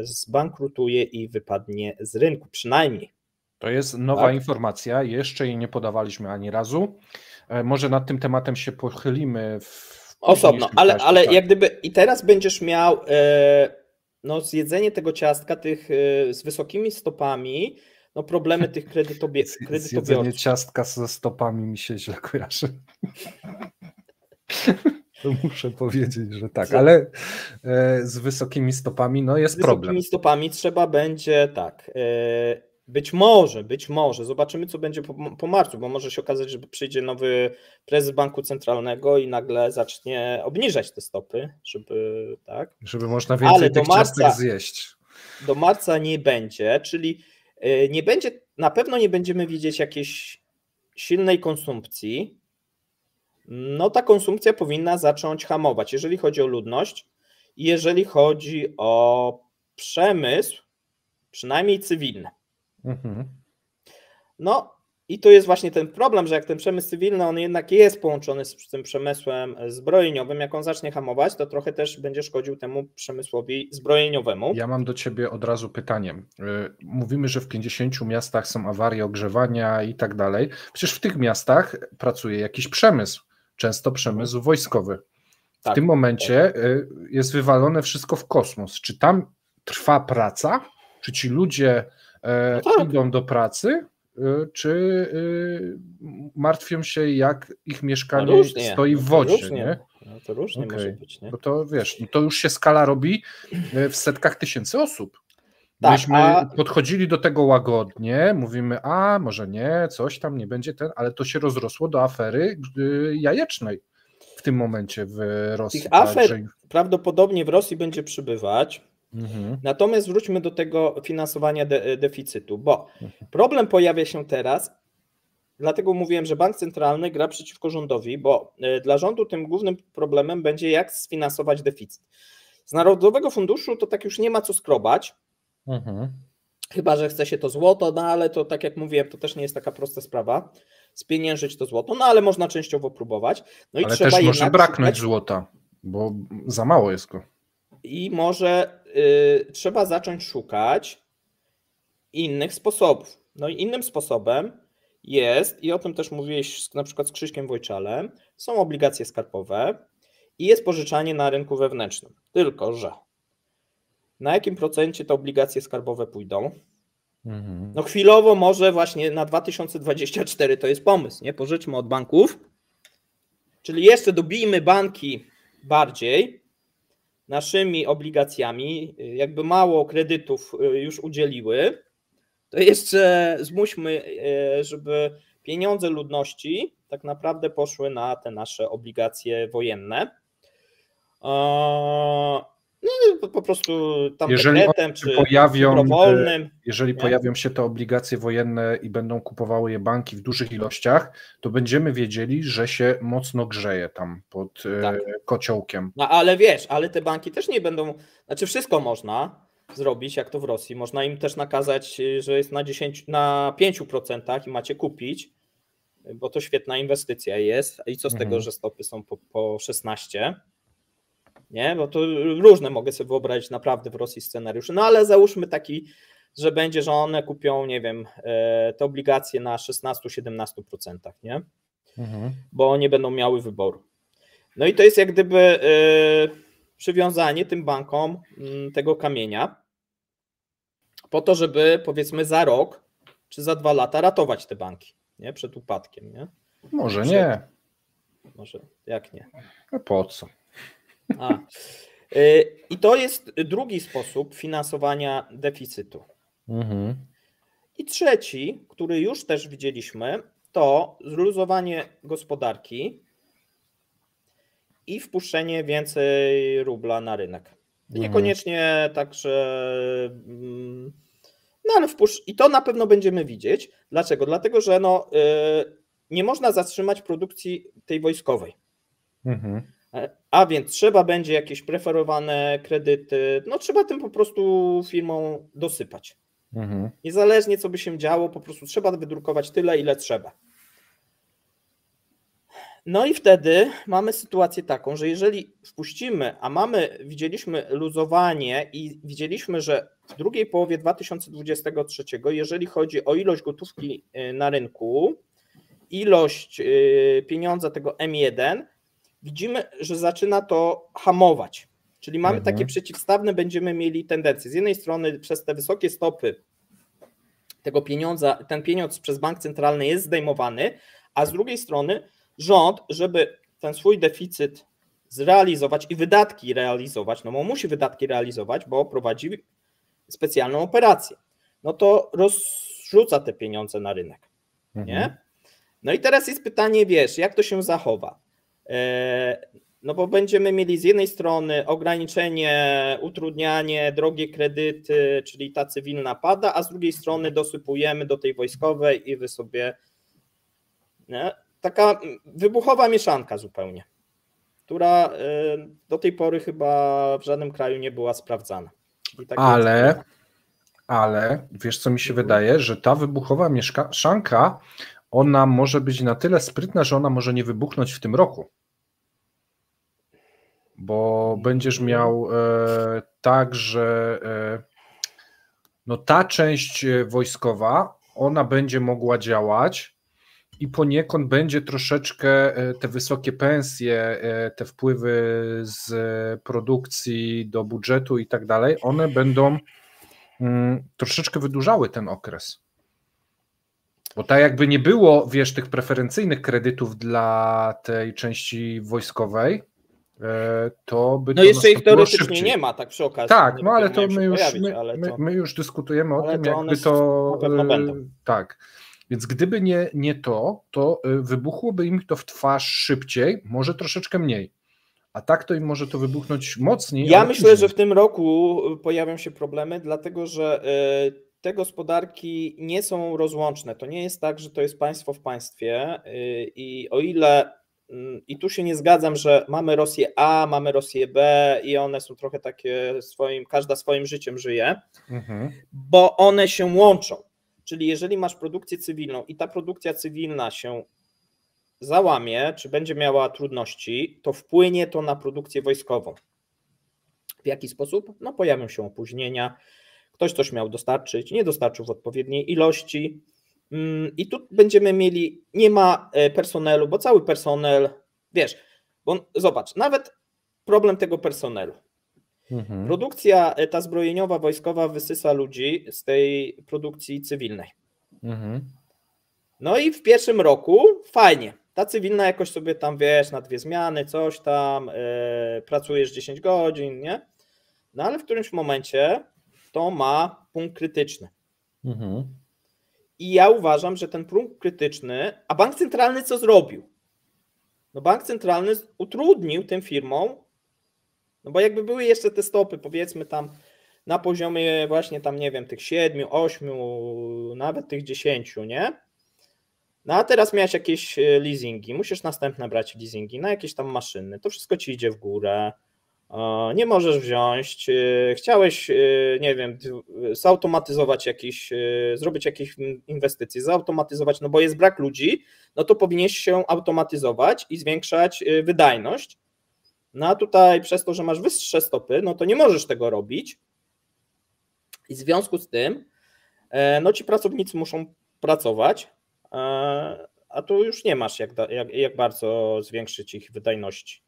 [SPEAKER 2] zbankrutuje i wypadnie z rynku, przynajmniej.
[SPEAKER 1] To jest nowa informacja, jeszcze jej nie podawaliśmy ani razu. Może nad tym tematem się pochylimy
[SPEAKER 2] osobno, ale jak gdyby i teraz będziesz miał zjedzenie tego ciastka tych z wysokimi stopami, problemy tych kredytobiorców.
[SPEAKER 1] Zjedzenie ciastka ze stopami mi się źle kojarzy. To muszę powiedzieć, że tak, ale z wysokimi stopami jest problem. Z
[SPEAKER 2] wysokimi stopami trzeba będzie być może, zobaczymy co będzie po marcu, bo może się okazać, że przyjdzie nowy prezes Banku Centralnego i nagle zacznie obniżać te stopy, żeby
[SPEAKER 1] można więcej tych ciastek zjeść.
[SPEAKER 2] Do marca nie będzie, czyli na pewno nie będziemy widzieć jakiejś silnej konsumpcji. Ta konsumpcja powinna zacząć hamować, jeżeli chodzi o ludność i jeżeli chodzi o przemysł, przynajmniej cywilny. I to jest właśnie ten problem, że jak ten przemysł cywilny, on jednak jest połączony z tym przemysłem zbrojeniowym, jak on zacznie hamować, to trochę też będzie szkodził temu przemysłowi zbrojeniowemu.
[SPEAKER 1] Ja mam do Ciebie od razu pytanie. Mówimy, że w 50 miastach są awarie ogrzewania i tak dalej. Przecież w tych miastach pracuje jakiś przemysł, często przemysł wojskowy. W tym momencie jest wywalone wszystko w kosmos. Czy tam trwa praca? Czy ci ludzie idą do pracy? Czy martwią się, jak ich mieszkanie stoi w wodzie? Nie?
[SPEAKER 2] To różnie może być. Nie?
[SPEAKER 1] Bo to wiesz, to już się skala robi w setkach tysięcy osób. Myśmy podchodzili do tego łagodnie, mówimy, może nie, coś tam nie będzie ale to się rozrosło do afery jajecznej w tym momencie w Rosji.
[SPEAKER 2] Tych afer prawdopodobnie w Rosji będzie przybywać. Natomiast wróćmy do tego finansowania deficytu, bo problem pojawia się teraz, dlatego mówiłem, że bank centralny gra przeciwko rządowi, bo dla rządu tym głównym problemem będzie jak sfinansować deficyt. Z Narodowego Funduszu to tak już nie ma co skrobać, chyba że chce się to złoto, ale to tak jak mówiłem, to też nie jest taka prosta sprawa. spieniężyć to złoto, no ale można częściowo próbować. No i
[SPEAKER 1] ale
[SPEAKER 2] trzeba
[SPEAKER 1] też może braknąć
[SPEAKER 2] szukać,
[SPEAKER 1] złota, bo za mało jest go.
[SPEAKER 2] I może trzeba zacząć szukać innych sposobów. No i innym sposobem jest, i o tym też mówiłeś na przykład z Krzyśkiem Wojczalem, są obligacje skarbowe i jest pożyczanie na rynku wewnętrznym. Tylko że na jakim procencie te obligacje skarbowe pójdą? No chwilowo może właśnie na 2024 to jest pomysł, nie? Pożyczmy od banków, czyli jeszcze dobijmy banki bardziej naszymi obligacjami, jakby mało kredytów już udzieliły, to jeszcze zmuśmy, żeby pieniądze ludności tak naprawdę poszły na te nasze obligacje wojenne. No, po prostu tam dekretem czy dobrowolnym.
[SPEAKER 1] Jeżeli pojawią się te obligacje wojenne i będą kupowały je banki w dużych ilościach, to będziemy wiedzieli, że się mocno grzeje tam pod kociołkiem.
[SPEAKER 2] No ale wiesz, ale te banki też nie będą, znaczy wszystko można zrobić, jak to w Rosji. Można im też nakazać, że jest na 5% i macie kupić, bo to świetna inwestycja jest. I co z tego, że stopy są po 16? Nie, bo to różne mogę sobie wyobrazić naprawdę w Rosji scenariusze. No ale załóżmy taki, że będzie, że one kupią, nie wiem, te obligacje na 16-17%, nie? Bo nie będą miały wyboru. No i to jest jak gdyby przywiązanie tym bankom tego kamienia po to, żeby powiedzmy za rok czy za 2 lata ratować te banki, nie? Przed upadkiem, nie?
[SPEAKER 1] Może nie.
[SPEAKER 2] Może, jak nie?
[SPEAKER 1] No po co?
[SPEAKER 2] I to jest drugi sposób finansowania deficytu. I trzeci, który już też widzieliśmy, to zluzowanie gospodarki i wpuszczenie więcej rubla na rynek. Niekoniecznie tak, że... No ale i to na pewno będziemy widzieć. Dlaczego? Dlatego, że nie można zatrzymać produkcji tej wojskowej. A więc trzeba będzie jakieś preferowane kredyty, no trzeba tym po prostu firmom dosypać. Niezależnie co by się działo, po prostu trzeba wydrukować tyle, ile trzeba. No i wtedy mamy sytuację taką, że jeżeli wpuścimy, a widzieliśmy luzowanie i widzieliśmy, że w drugiej połowie 2023, jeżeli chodzi o ilość gotówki na rynku, ilość pieniądza tego M1, widzimy, że zaczyna to hamować. Czyli mamy takie przeciwstawne, będziemy mieli tendencje. Z jednej strony przez te wysokie stopy tego pieniądza, ten pieniądz przez bank centralny jest zdejmowany, a z drugiej strony rząd, żeby ten swój deficyt zrealizować i wydatki realizować, no bo musi wydatki realizować, bo prowadzi specjalną operację, no to rozrzuca te pieniądze na rynek. Nie? No i teraz jest pytanie, wiesz, jak to się zachowa? No bo będziemy mieli z jednej strony ograniczenie, utrudnianie, drogie kredyty, czyli ta cywilna pada, a z drugiej strony dosypujemy do tej wojskowej i wy sobie... Nie? Taka wybuchowa mieszanka zupełnie, która do tej pory chyba w żadnym kraju nie była sprawdzana.
[SPEAKER 1] Ale wiesz co mi się wydaje, że ta wybuchowa mieszanka, ona może być na tyle sprytna, że ona może nie wybuchnąć w tym roku. Bo będziesz miał tak, że no ta część wojskowa, ona będzie mogła działać i poniekąd będzie troszeczkę te wysokie pensje, te wpływy z produkcji do budżetu i tak dalej, one będą troszeczkę wydłużały ten okres. Bo tak jakby nie było, wiesz, tych preferencyjnych kredytów dla tej części wojskowej, to by
[SPEAKER 2] no
[SPEAKER 1] to
[SPEAKER 2] jeszcze ich teoretycznie
[SPEAKER 1] szybciej.
[SPEAKER 2] nie ma, tak przy okazji.
[SPEAKER 1] Tak, no ale to my już dyskutujemy o tym, jakby to...
[SPEAKER 2] Na pewno będą.
[SPEAKER 1] Tak, więc gdyby nie to, to wybuchłoby im to w twarz szybciej, może troszeczkę mniej. A tak to im może to wybuchnąć mocniej.
[SPEAKER 2] Ja myślę, że w tym roku pojawią się problemy, dlatego że te gospodarki nie są rozłączne. To nie jest tak, że to jest państwo w państwie i o ile, i tu się nie zgadzam, że mamy Rosję A, mamy Rosję B i one są trochę takie każda swoim życiem żyje, bo one się łączą. czyli jeżeli masz produkcję cywilną i ta produkcja cywilna się załamie, czy będzie miała trudności, to wpłynie to na produkcję wojskową. W jaki sposób? No pojawią się opóźnienia, ktoś coś miał dostarczyć, nie dostarczył w odpowiedniej ilości i tu będziemy mieli, nie ma personelu, bo cały personel, wiesz, bo zobacz, nawet problem tego personelu. Produkcja ta zbrojeniowa, wojskowa wysysa ludzi z tej produkcji cywilnej. No i w pierwszym roku fajnie, ta cywilna jakoś sobie tam, wiesz, na 2 zmiany, coś tam, pracujesz 10 godzin, nie? No ale w którymś momencie to ma punkt krytyczny. I ja uważam, że ten punkt krytyczny, a bank centralny co zrobił? No bank centralny utrudnił tym firmom, no bo jakby były jeszcze te stopy, powiedzmy tam na poziomie właśnie tam, nie wiem, tych 7, 8, nawet tych 10, nie? No a teraz miałeś jakieś leasingi, musisz następne brać leasingi na jakieś tam maszyny, to wszystko ci idzie w górę, nie możesz wziąć, chciałeś, nie wiem, zautomatyzować jakieś, zrobić jakieś inwestycje, zautomatyzować, no bo jest brak ludzi, no to powinieneś się automatyzować i zwiększać wydajność. No a tutaj przez to, że masz wyższe stopy, no to nie możesz tego robić i w związku z tym no ci pracownicy muszą pracować, a tu już nie masz jak bardzo zwiększyć ich wydajności.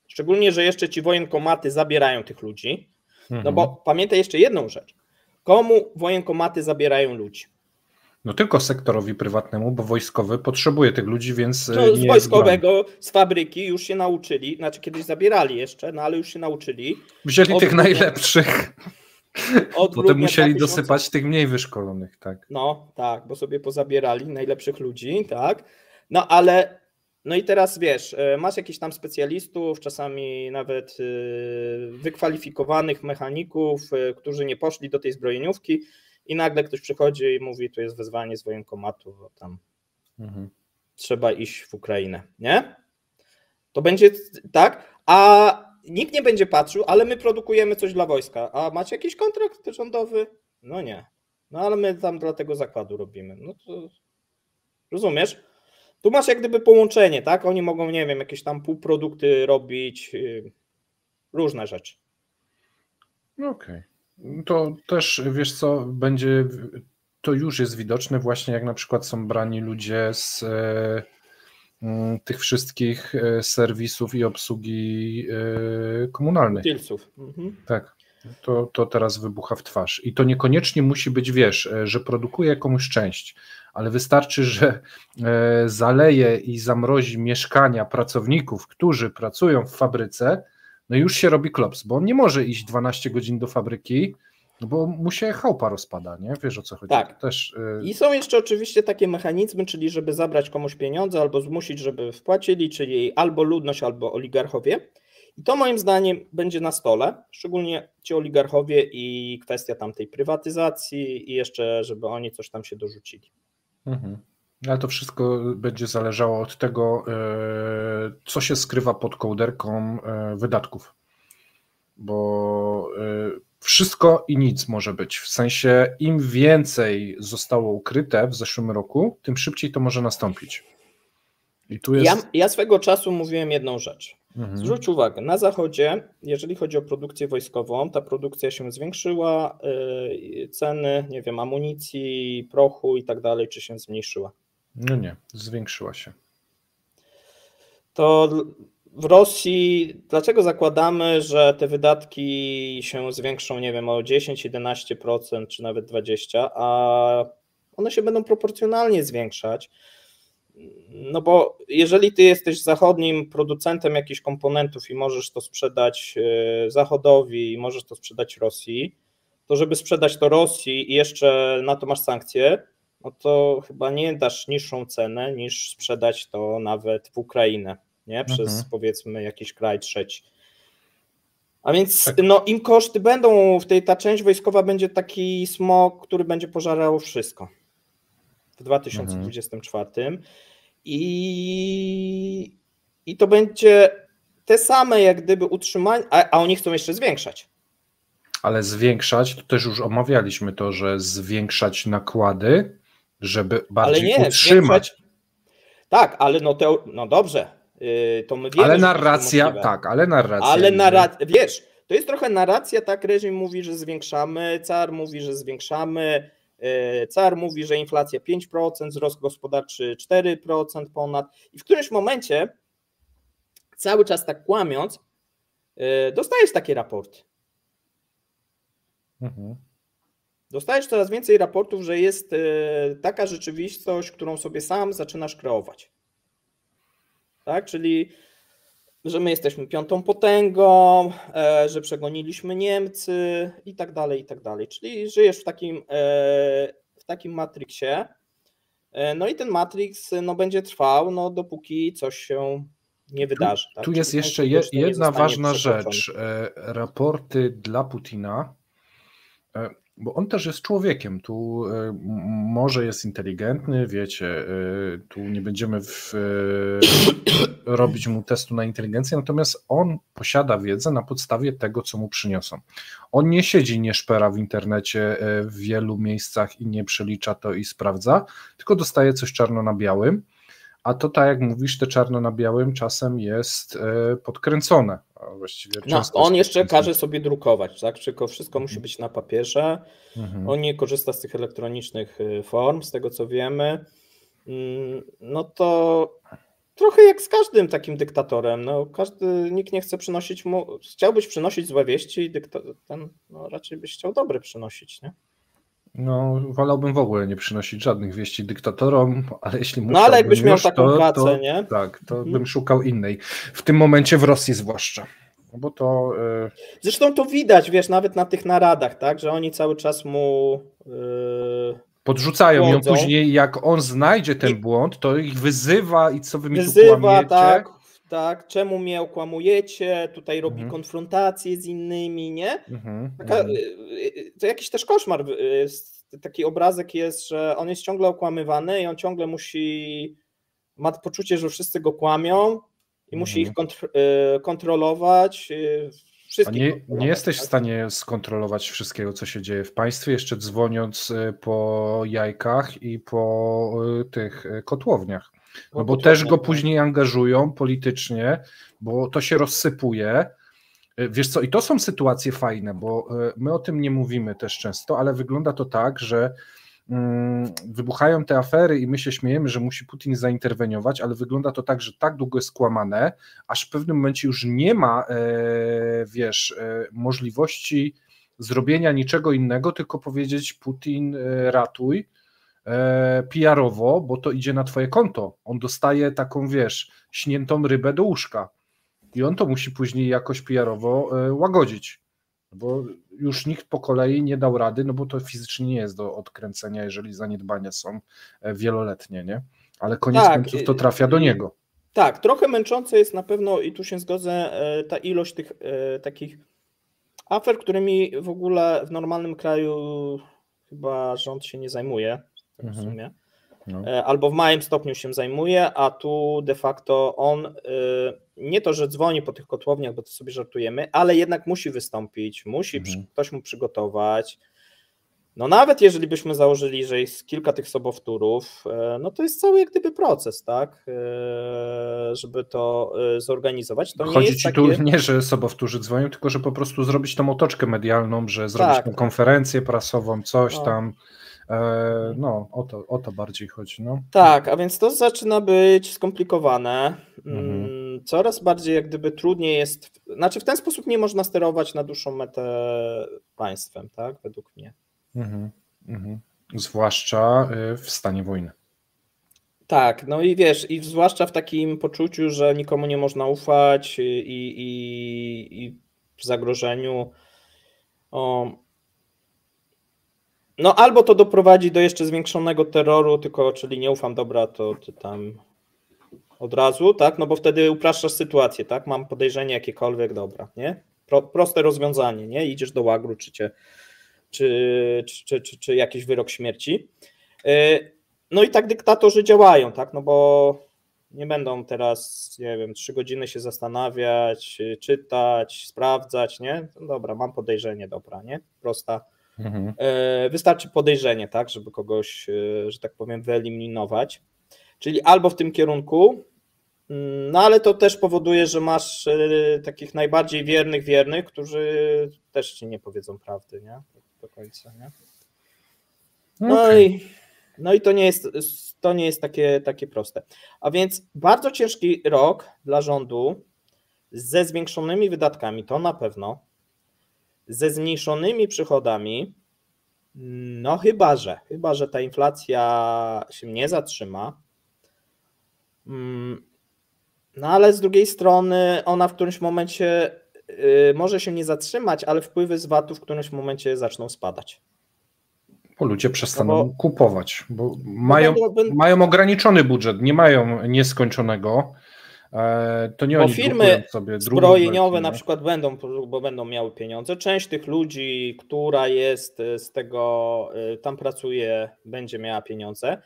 [SPEAKER 2] Szczególnie, że jeszcze ci wojenkomaty zabierają tych ludzi, no bo pamiętaj jeszcze jedną rzecz, komu wojenkomaty zabierają ludzi?
[SPEAKER 1] No tylko sektorowi prywatnemu, bo wojskowy potrzebuje tych ludzi, więc
[SPEAKER 2] no, z wojskowego, z fabryki już się nauczyli, znaczy kiedyś zabierali jeszcze, no ale już się nauczyli.
[SPEAKER 1] Wzięli tych najlepszych. Potem musieli dosypać tych mniej wyszkolonych, tak.
[SPEAKER 2] No tak, bo sobie pozabierali najlepszych ludzi, tak. No ale, no i teraz wiesz, masz jakichś tam specjalistów, czasami nawet wykwalifikowanych mechaników, którzy nie poszli do tej zbrojeniówki i nagle ktoś przychodzi i mówi, tu jest wezwanie z wojenkomatu, bo tam trzeba iść w Ukrainę, nie? To będzie tak, a nikt nie będzie patrzył, ale my produkujemy coś dla wojska. A macie jakiś kontrakt rządowy? No nie. No ale my tam dla tego zakładu robimy. No to rozumiesz? Tu masz jak gdyby połączenie, tak? Oni mogą, nie wiem, jakieś tam półprodukty robić, różne rzeczy.
[SPEAKER 1] Okej. To też, wiesz co, będzie, to już jest widoczne właśnie, jak na przykład są brani ludzie z tych wszystkich serwisów i obsługi komunalnej.
[SPEAKER 2] Tilsów.
[SPEAKER 1] Tak, to teraz wybucha w twarz. I to niekoniecznie musi być, wiesz, że produkuje komuś część, ale wystarczy, że zaleje i zamrozi mieszkania pracowników, którzy pracują w fabryce, no już się robi klops, bo on nie może iść 12 godzin do fabryki, no bo mu się chałupa rozpada, nie? Wiesz, o co chodzi?
[SPEAKER 2] Tak.
[SPEAKER 1] Też,
[SPEAKER 2] I są jeszcze oczywiście takie mechanizmy, czyli żeby zabrać komuś pieniądze albo zmusić, żeby wpłacili, czyli albo ludność, albo oligarchowie. I to moim zdaniem będzie na stole, szczególnie ci oligarchowie i kwestia tamtej prywatyzacji i jeszcze, żeby oni coś tam się dorzucili.
[SPEAKER 1] Ale to wszystko będzie zależało od tego, co się skrywa pod kołderką wydatków, bo wszystko i nic może być, w sensie im więcej zostało ukryte w zeszłym roku, tym szybciej to może nastąpić. I tu jest...
[SPEAKER 2] Ja swego czasu mówiłem jedną rzecz. Zwróć uwagę, na Zachodzie, jeżeli chodzi o produkcję wojskową, ta produkcja się zwiększyła, ceny, nie wiem, amunicji, prochu i tak dalej, czy się zmniejszyła?
[SPEAKER 1] No nie, zwiększyła się.
[SPEAKER 2] To w Rosji, dlaczego zakładamy, że te wydatki się zwiększą, nie wiem, o 10, 11% czy nawet 20%, a one się będą proporcjonalnie zwiększać? No bo jeżeli ty jesteś zachodnim producentem jakichś komponentów i możesz to sprzedać Zachodowi i możesz to sprzedać Rosji, to żeby sprzedać to Rosji i jeszcze na to masz sankcje, no to chyba nie dasz niższą cenę niż sprzedać to nawet w Ukrainę, nie? Przez powiedzmy jakiś kraj trzeci. A więc tak. No im koszty będą, ta część wojskowa będzie taki smog, który będzie pożarał wszystko w 2024 i to będzie te same jak gdyby utrzymanie, a oni chcą jeszcze zwiększać.
[SPEAKER 1] Ale zwiększać, to też już omawialiśmy to, że zwiększać nakłady, żeby bardziej
[SPEAKER 2] ale nie,
[SPEAKER 1] utrzymać.
[SPEAKER 2] Tak, ale no dobrze, to my wiemy,
[SPEAKER 1] ale
[SPEAKER 2] że
[SPEAKER 1] narracja,
[SPEAKER 2] to możliwe.
[SPEAKER 1] ale narracja.
[SPEAKER 2] Ale wiesz, to jest trochę narracja, tak, reżim mówi, że zwiększamy, car mówi, że zwiększamy, car mówi, że inflacja 5%, wzrost gospodarczy 4% ponad i w którymś momencie, cały czas tak kłamiąc, dostajesz takie raporty. Dostajesz coraz więcej raportów, że jest taka rzeczywistość, którą sobie sam zaczynasz kreować. Tak, czyli że my jesteśmy piątą potęgą, że przegoniliśmy Niemcy i tak dalej, i tak dalej. Czyli żyjesz w takim matriksie, no i ten matrix będzie trwał, dopóki coś się nie wydarzy. Tak?
[SPEAKER 1] Tu jest jeszcze jedna ważna rzecz. Raporty dla Putina, bo on też jest człowiekiem, tu może jest inteligentny, wiecie, tu nie będziemy robić mu testu na inteligencję, natomiast on posiada wiedzę na podstawie tego, co mu przyniosą. On nie siedzi, nie szpera w internecie w wielu miejscach i nie przelicza to i sprawdza, tylko dostaje coś czarno na białym, a to tak jak mówisz, te czarno na białym czasem jest podkręcone. Właściwie
[SPEAKER 2] on jeszcze każe sobie drukować, tak? Tylko wszystko musi być na papierze. On nie korzysta z tych elektronicznych form, z tego co wiemy. No to trochę jak z każdym takim dyktatorem. Nikt nie chce przynosić chciałbyś przynosić złe wieści, ten raczej byś chciał dobre przynosić, nie?
[SPEAKER 1] Wolałbym w ogóle nie przynosić żadnych wieści dyktatorom, ale jeśli muszę.
[SPEAKER 2] Ale jakbyś miał taką pracę, nie?
[SPEAKER 1] Tak, to bym szukał innej. W tym momencie w Rosji zwłaszcza. Bo to.
[SPEAKER 2] Zresztą to widać, wiesz, nawet na tych naradach, tak, że oni cały czas mu.
[SPEAKER 1] Podrzucają ją później, jak on znajdzie ten błąd, to ich wyzywa i co wy mi tu kłamiecie.
[SPEAKER 2] Tak, czemu mnie okłamujecie, tutaj robi konfrontacje z innymi, nie? To jakiś też koszmar, taki obrazek jest, że on jest ciągle okłamywany i on ciągle ma poczucie, że wszyscy go kłamią i musi ich kontrolować.
[SPEAKER 1] Nie jesteś w stanie skontrolować wszystkiego, co się dzieje w państwie, jeszcze dzwoniąc po jajkach i po tych kotłowniach. Bo też go później angażują politycznie, bo to się rozsypuje. Wiesz co, i to są sytuacje fajne, bo my o tym nie mówimy też często, ale wygląda to tak, że wybuchają te afery i my się śmiejemy, że musi Putin zainterweniować, ale wygląda to tak, że tak długo jest skłamane, aż w pewnym momencie już nie ma, możliwości zrobienia niczego innego, tylko powiedzieć: Putin, ratuj, PR-owo, bo to idzie na twoje konto. On dostaje taką, śniętą rybę do łóżka i on to musi później jakoś PR-owo łagodzić, bo już nikt po kolei nie dał rady, bo to fizycznie nie jest do odkręcenia, jeżeli zaniedbania są wieloletnie, nie? Ale koniec końców to trafia do niego.
[SPEAKER 2] Tak, trochę męczące jest na pewno, i tu się zgodzę, ta ilość tych takich afer, którymi w ogóle w normalnym kraju chyba rząd się nie zajmuje, w sumie. Albo w małym stopniu się zajmuje, a tu de facto on nie to, że dzwoni po tych kotłowniach, bo to sobie żartujemy, ale jednak musi wystąpić, ktoś mu przygotować. Nawet jeżeli byśmy założyli, że jest kilka tych sobowtórów, to jest cały jak gdyby proces, tak, żeby to zorganizować. To
[SPEAKER 1] Chodzi ci tu nie, że sobowtórzy dzwonią, tylko że po prostu zrobić tą otoczkę medialną, że zrobić tą konferencję prasową, coś tam. O to bardziej chodzi.
[SPEAKER 2] Tak, a więc to zaczyna być skomplikowane. Coraz bardziej jak gdyby trudniej jest, w ten sposób nie można sterować na dłuższą metę państwem, tak, według mnie.
[SPEAKER 1] Zwłaszcza w stanie wojny.
[SPEAKER 2] Tak, i zwłaszcza w takim poczuciu, że nikomu nie można ufać i w zagrożeniu. Albo to doprowadzi do jeszcze zwiększonego terroru, czyli nie ufam, dobra, to ty tam od razu, tak, bo wtedy upraszczasz sytuację, tak, mam podejrzenie jakiekolwiek, dobra, nie, proste rozwiązanie, nie, idziesz do łagru, czy jakiś wyrok śmierci. I tak dyktatorzy działają, tak, bo Nie będą teraz, nie wiem, 3 godziny się zastanawiać, czytać, sprawdzać, nie? No dobra, mam podejrzenie, dobra, nie? Prosta. Wystarczy podejrzenie, tak, żeby kogoś, że tak powiem, wyeliminować. Czyli albo w tym kierunku, no ale to też powoduje, że masz takich najbardziej wiernych, którzy też ci nie powiedzą prawdy, nie? Do końca, nie? No i to nie jest takie proste. A więc bardzo ciężki rok dla rządu ze zwiększonymi wydatkami, to na pewno, ze zmniejszonymi przychodami, no chyba, że ta inflacja się nie zatrzyma. No ale z drugiej strony ona w którymś momencie może się nie zatrzymać, ale wpływy z VAT-u w którymś momencie zaczną spadać.
[SPEAKER 1] Bo ludzie przestaną kupować, bo mają ograniczony budżet, nie mają nieskończonego. To nie
[SPEAKER 2] bo
[SPEAKER 1] oni
[SPEAKER 2] firmy
[SPEAKER 1] sobie
[SPEAKER 2] zbrojeniowe na przykład będą miały pieniądze. Część tych ludzi, która jest z tego, tam pracuje, będzie miała pieniądze,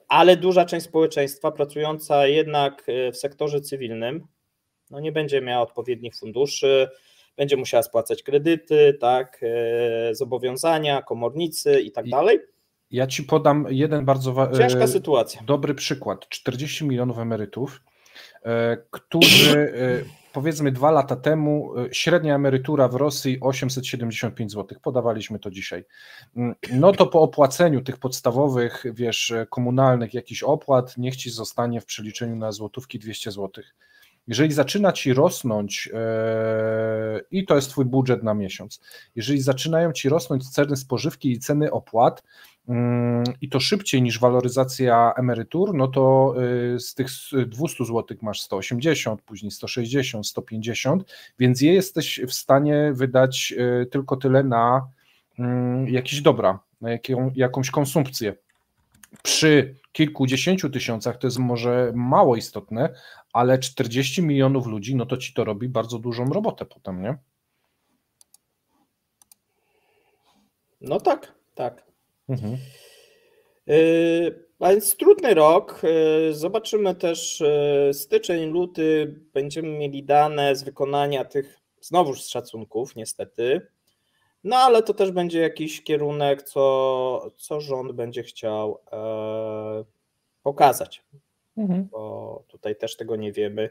[SPEAKER 2] ale duża część społeczeństwa pracująca jednak w sektorze cywilnym, no nie będzie miała odpowiednich funduszy, będzie musiała spłacać kredyty, tak, zobowiązania, komornicy i tak dalej.
[SPEAKER 1] Ja ci podam jeden bardzo
[SPEAKER 2] ciężka sytuacja.
[SPEAKER 1] Dobry przykład. 40 milionów emerytów, którzy powiedzmy 2 lata temu średnia emerytura w Rosji 875 zł, podawaliśmy to dzisiaj. No to po opłaceniu tych podstawowych, wiesz, komunalnych jakichś opłat, niech ci zostanie w przeliczeniu na złotówki 200 zł. Jeżeli zaczyna ci rosnąć, i to jest twój budżet na miesiąc, jeżeli zaczynają ci rosnąć ceny spożywki i ceny opłat, i to szybciej niż waloryzacja emerytur, no to z tych 200 zł masz 180, później 160, 150, więc jesteś w stanie wydać tylko tyle na jakieś dobra, na jakąś konsumpcję. Przy kilkudziesięciu tysiącach to jest może mało istotne, ale 40 milionów ludzi, no to ci to robi bardzo dużą robotę potem, nie?
[SPEAKER 2] No tak. A więc trudny rok. Zobaczymy też styczeń, luty, będziemy mieli dane z wykonania tych znowuż z szacunków niestety, no ale to też będzie jakiś kierunek, co rząd będzie chciał pokazać, bo tutaj też tego nie wiemy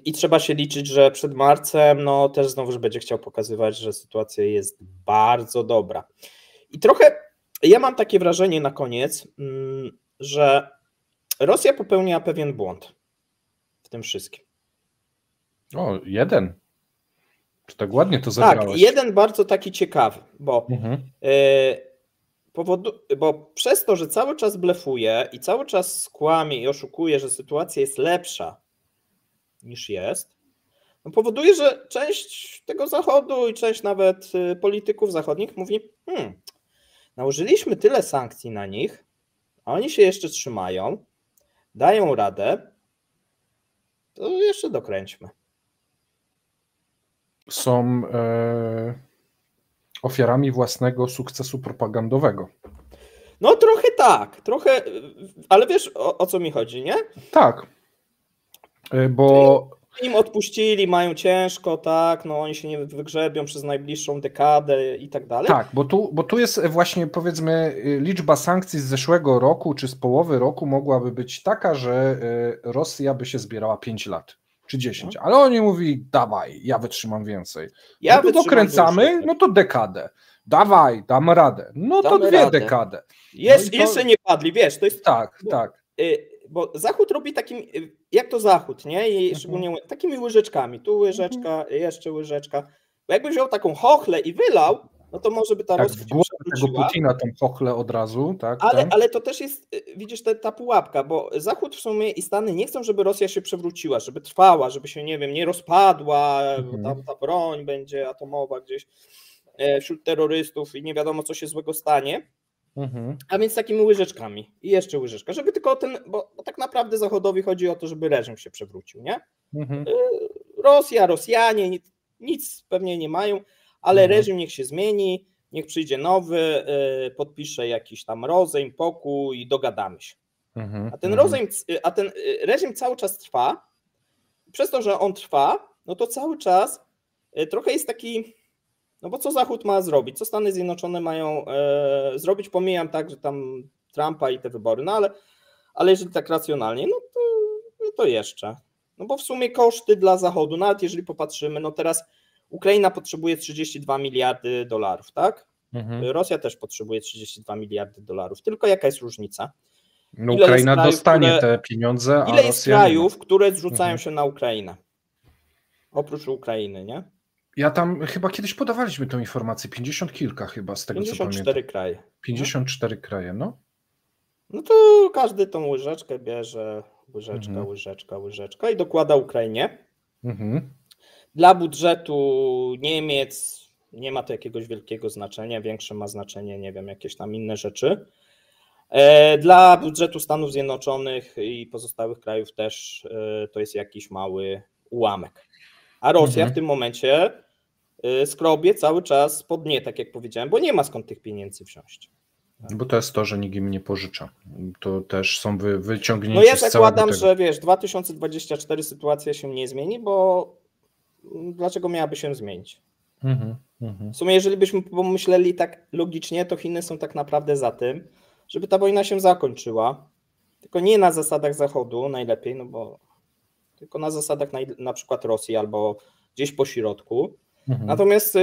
[SPEAKER 2] i trzeba się liczyć, że przed marcem no też znowuż będzie chciał pokazywać, że sytuacja jest bardzo dobra. I trochę ja mam takie wrażenie na koniec, że Rosja popełnia pewien błąd w tym wszystkim.
[SPEAKER 1] O, jeden. Czy tak ładnie to zagrałeś?
[SPEAKER 2] Tak, jeden bardzo taki ciekawy, bo przez to, że cały czas blefuje i cały czas skłamie i oszukuje, że sytuacja jest lepsza niż jest, no powoduje, że część tego Zachodu i część nawet polityków zachodnich mówi, nałożyliśmy tyle sankcji na nich, a oni się jeszcze trzymają, dają radę, to jeszcze dokręćmy.
[SPEAKER 1] Są ofiarami własnego sukcesu propagandowego.
[SPEAKER 2] No trochę tak, ale wiesz o co mi chodzi, nie?
[SPEAKER 1] Tak, bo
[SPEAKER 2] im odpuścili, mają ciężko, tak, no oni się nie wygrzebią przez najbliższą dekadę i tak dalej.
[SPEAKER 1] Tak, bo tu jest właśnie powiedzmy liczba sankcji z zeszłego roku czy z połowy roku mogłaby być taka, że Rosja by się zbierała 5 lat czy 10, ale oni mówi dawaj, ja wytrzymam więcej. No to dokręcamy, no to dekadę. Dawaj, damy radę. No to 2 dekady.
[SPEAKER 2] Jeszcze nie padli, wiesz, to jest...
[SPEAKER 1] Tak.
[SPEAKER 2] Bo Zachód robi takim, jak to Zachód, nie? I szczególnie takimi łyżeczkami. Tu łyżeczka, jeszcze łyżeczka. Bo jakby wziął taką chochlę i wylał, no to może by ta Rosja
[SPEAKER 1] w głowę tego Putina tą chochlę od razu, tak?
[SPEAKER 2] Ale to też jest, widzisz, ta pułapka, bo Zachód w sumie i Stany nie chcą, żeby Rosja się przewróciła, żeby trwała, żeby się, nie wiem, nie rozpadła, bo tam ta broń będzie atomowa gdzieś wśród terrorystów i nie wiadomo, co się złego stanie. A więc takimi łyżeczkami i jeszcze łyżeczka, żeby tylko bo tak naprawdę Zachodowi chodzi o to, żeby reżim się przewrócił, nie? Rosjanie nic pewnie nie mają, ale reżim niech się zmieni, niech przyjdzie nowy, podpisze jakiś tam rozejm, pokój i dogadamy się. A ten reżim cały czas trwa. Przez to, że on trwa, no to cały czas trochę jest taki, no bo co Zachód ma zrobić? Co Stany Zjednoczone mają zrobić? Pomijam tak, że tam Trumpa i te wybory, no ale jeżeli tak racjonalnie, no to jeszcze. No bo w sumie koszty dla Zachodu, nawet jeżeli popatrzymy, no teraz Ukraina potrzebuje 32 miliardy dolarów, tak? Rosja też potrzebuje 32 miliardy dolarów. Tylko jaka jest różnica?
[SPEAKER 1] No Ukraina dostanie te pieniądze,
[SPEAKER 2] a ile jest krajów, które zrzucają się na Ukrainę? Oprócz Ukrainy, nie?
[SPEAKER 1] Ja tam chyba kiedyś podawaliśmy tę informację, 50 kilka chyba z tego
[SPEAKER 2] 54
[SPEAKER 1] co pamiętam.
[SPEAKER 2] kraje.
[SPEAKER 1] 54 kraje, no.
[SPEAKER 2] No to każdy tą łyżeczkę bierze, łyżeczka i dokłada Ukrainie. Dla budżetu Niemiec nie ma to jakiegoś wielkiego znaczenia, większe ma znaczenie, nie wiem, jakieś tam inne rzeczy. Dla budżetu Stanów Zjednoczonych i pozostałych krajów też to jest jakiś mały ułamek. A Rosja w tym momencie skrobie cały czas po dnie, tak jak powiedziałem, bo nie ma skąd tych pieniędzy wziąć.
[SPEAKER 1] Bo to jest to, że nikt im nie pożycza. To też są wyciągnięci
[SPEAKER 2] no ja zakładam, że wiesz, 2024 sytuacja się nie zmieni, bo dlaczego miałaby się zmienić? W sumie jeżeli byśmy pomyśleli tak logicznie, to Chiny są tak naprawdę za tym, żeby ta wojna się zakończyła, tylko nie na zasadach Zachodu najlepiej, no bo tylko na zasadach na przykład Rosji albo gdzieś po środku. Natomiast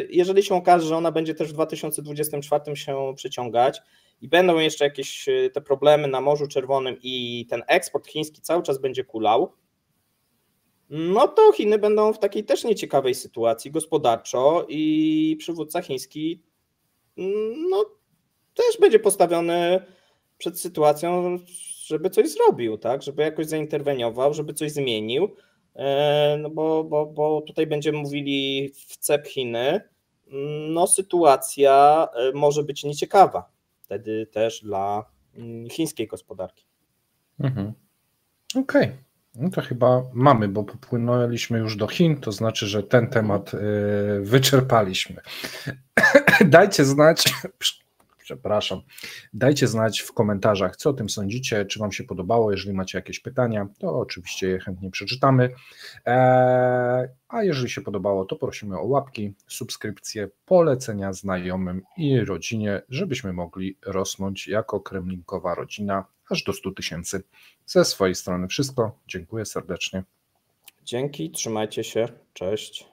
[SPEAKER 2] jeżeli się okaże, że ona będzie też w 2024 się przyciągać i będą jeszcze jakieś te problemy na Morzu Czerwonym i ten eksport chiński cały czas będzie kulał, no to Chiny będą w takiej też nieciekawej sytuacji gospodarczo i przywódca chiński no też będzie postawiony przed sytuacją, żeby coś zrobił, tak, żeby jakoś zainterweniował, żeby coś zmienił, no bo tutaj będziemy mówili w cep Chiny, no sytuacja może być nieciekawa wtedy też dla chińskiej gospodarki.
[SPEAKER 1] Okej. No to chyba mamy, bo popłynęliśmy już do Chin, to znaczy, że ten temat wyczerpaliśmy. Dajcie znać w komentarzach, co o tym sądzicie, czy wam się podobało. Jeżeli macie jakieś pytania, to oczywiście je chętnie przeczytamy. A jeżeli się podobało, to prosimy o łapki, subskrypcje, polecenia znajomym i rodzinie, żebyśmy mogli rosnąć jako kremlinkowa rodzina aż do 100 000. Ze swojej strony wszystko. Dziękuję serdecznie.
[SPEAKER 2] Dzięki, trzymajcie się. Cześć.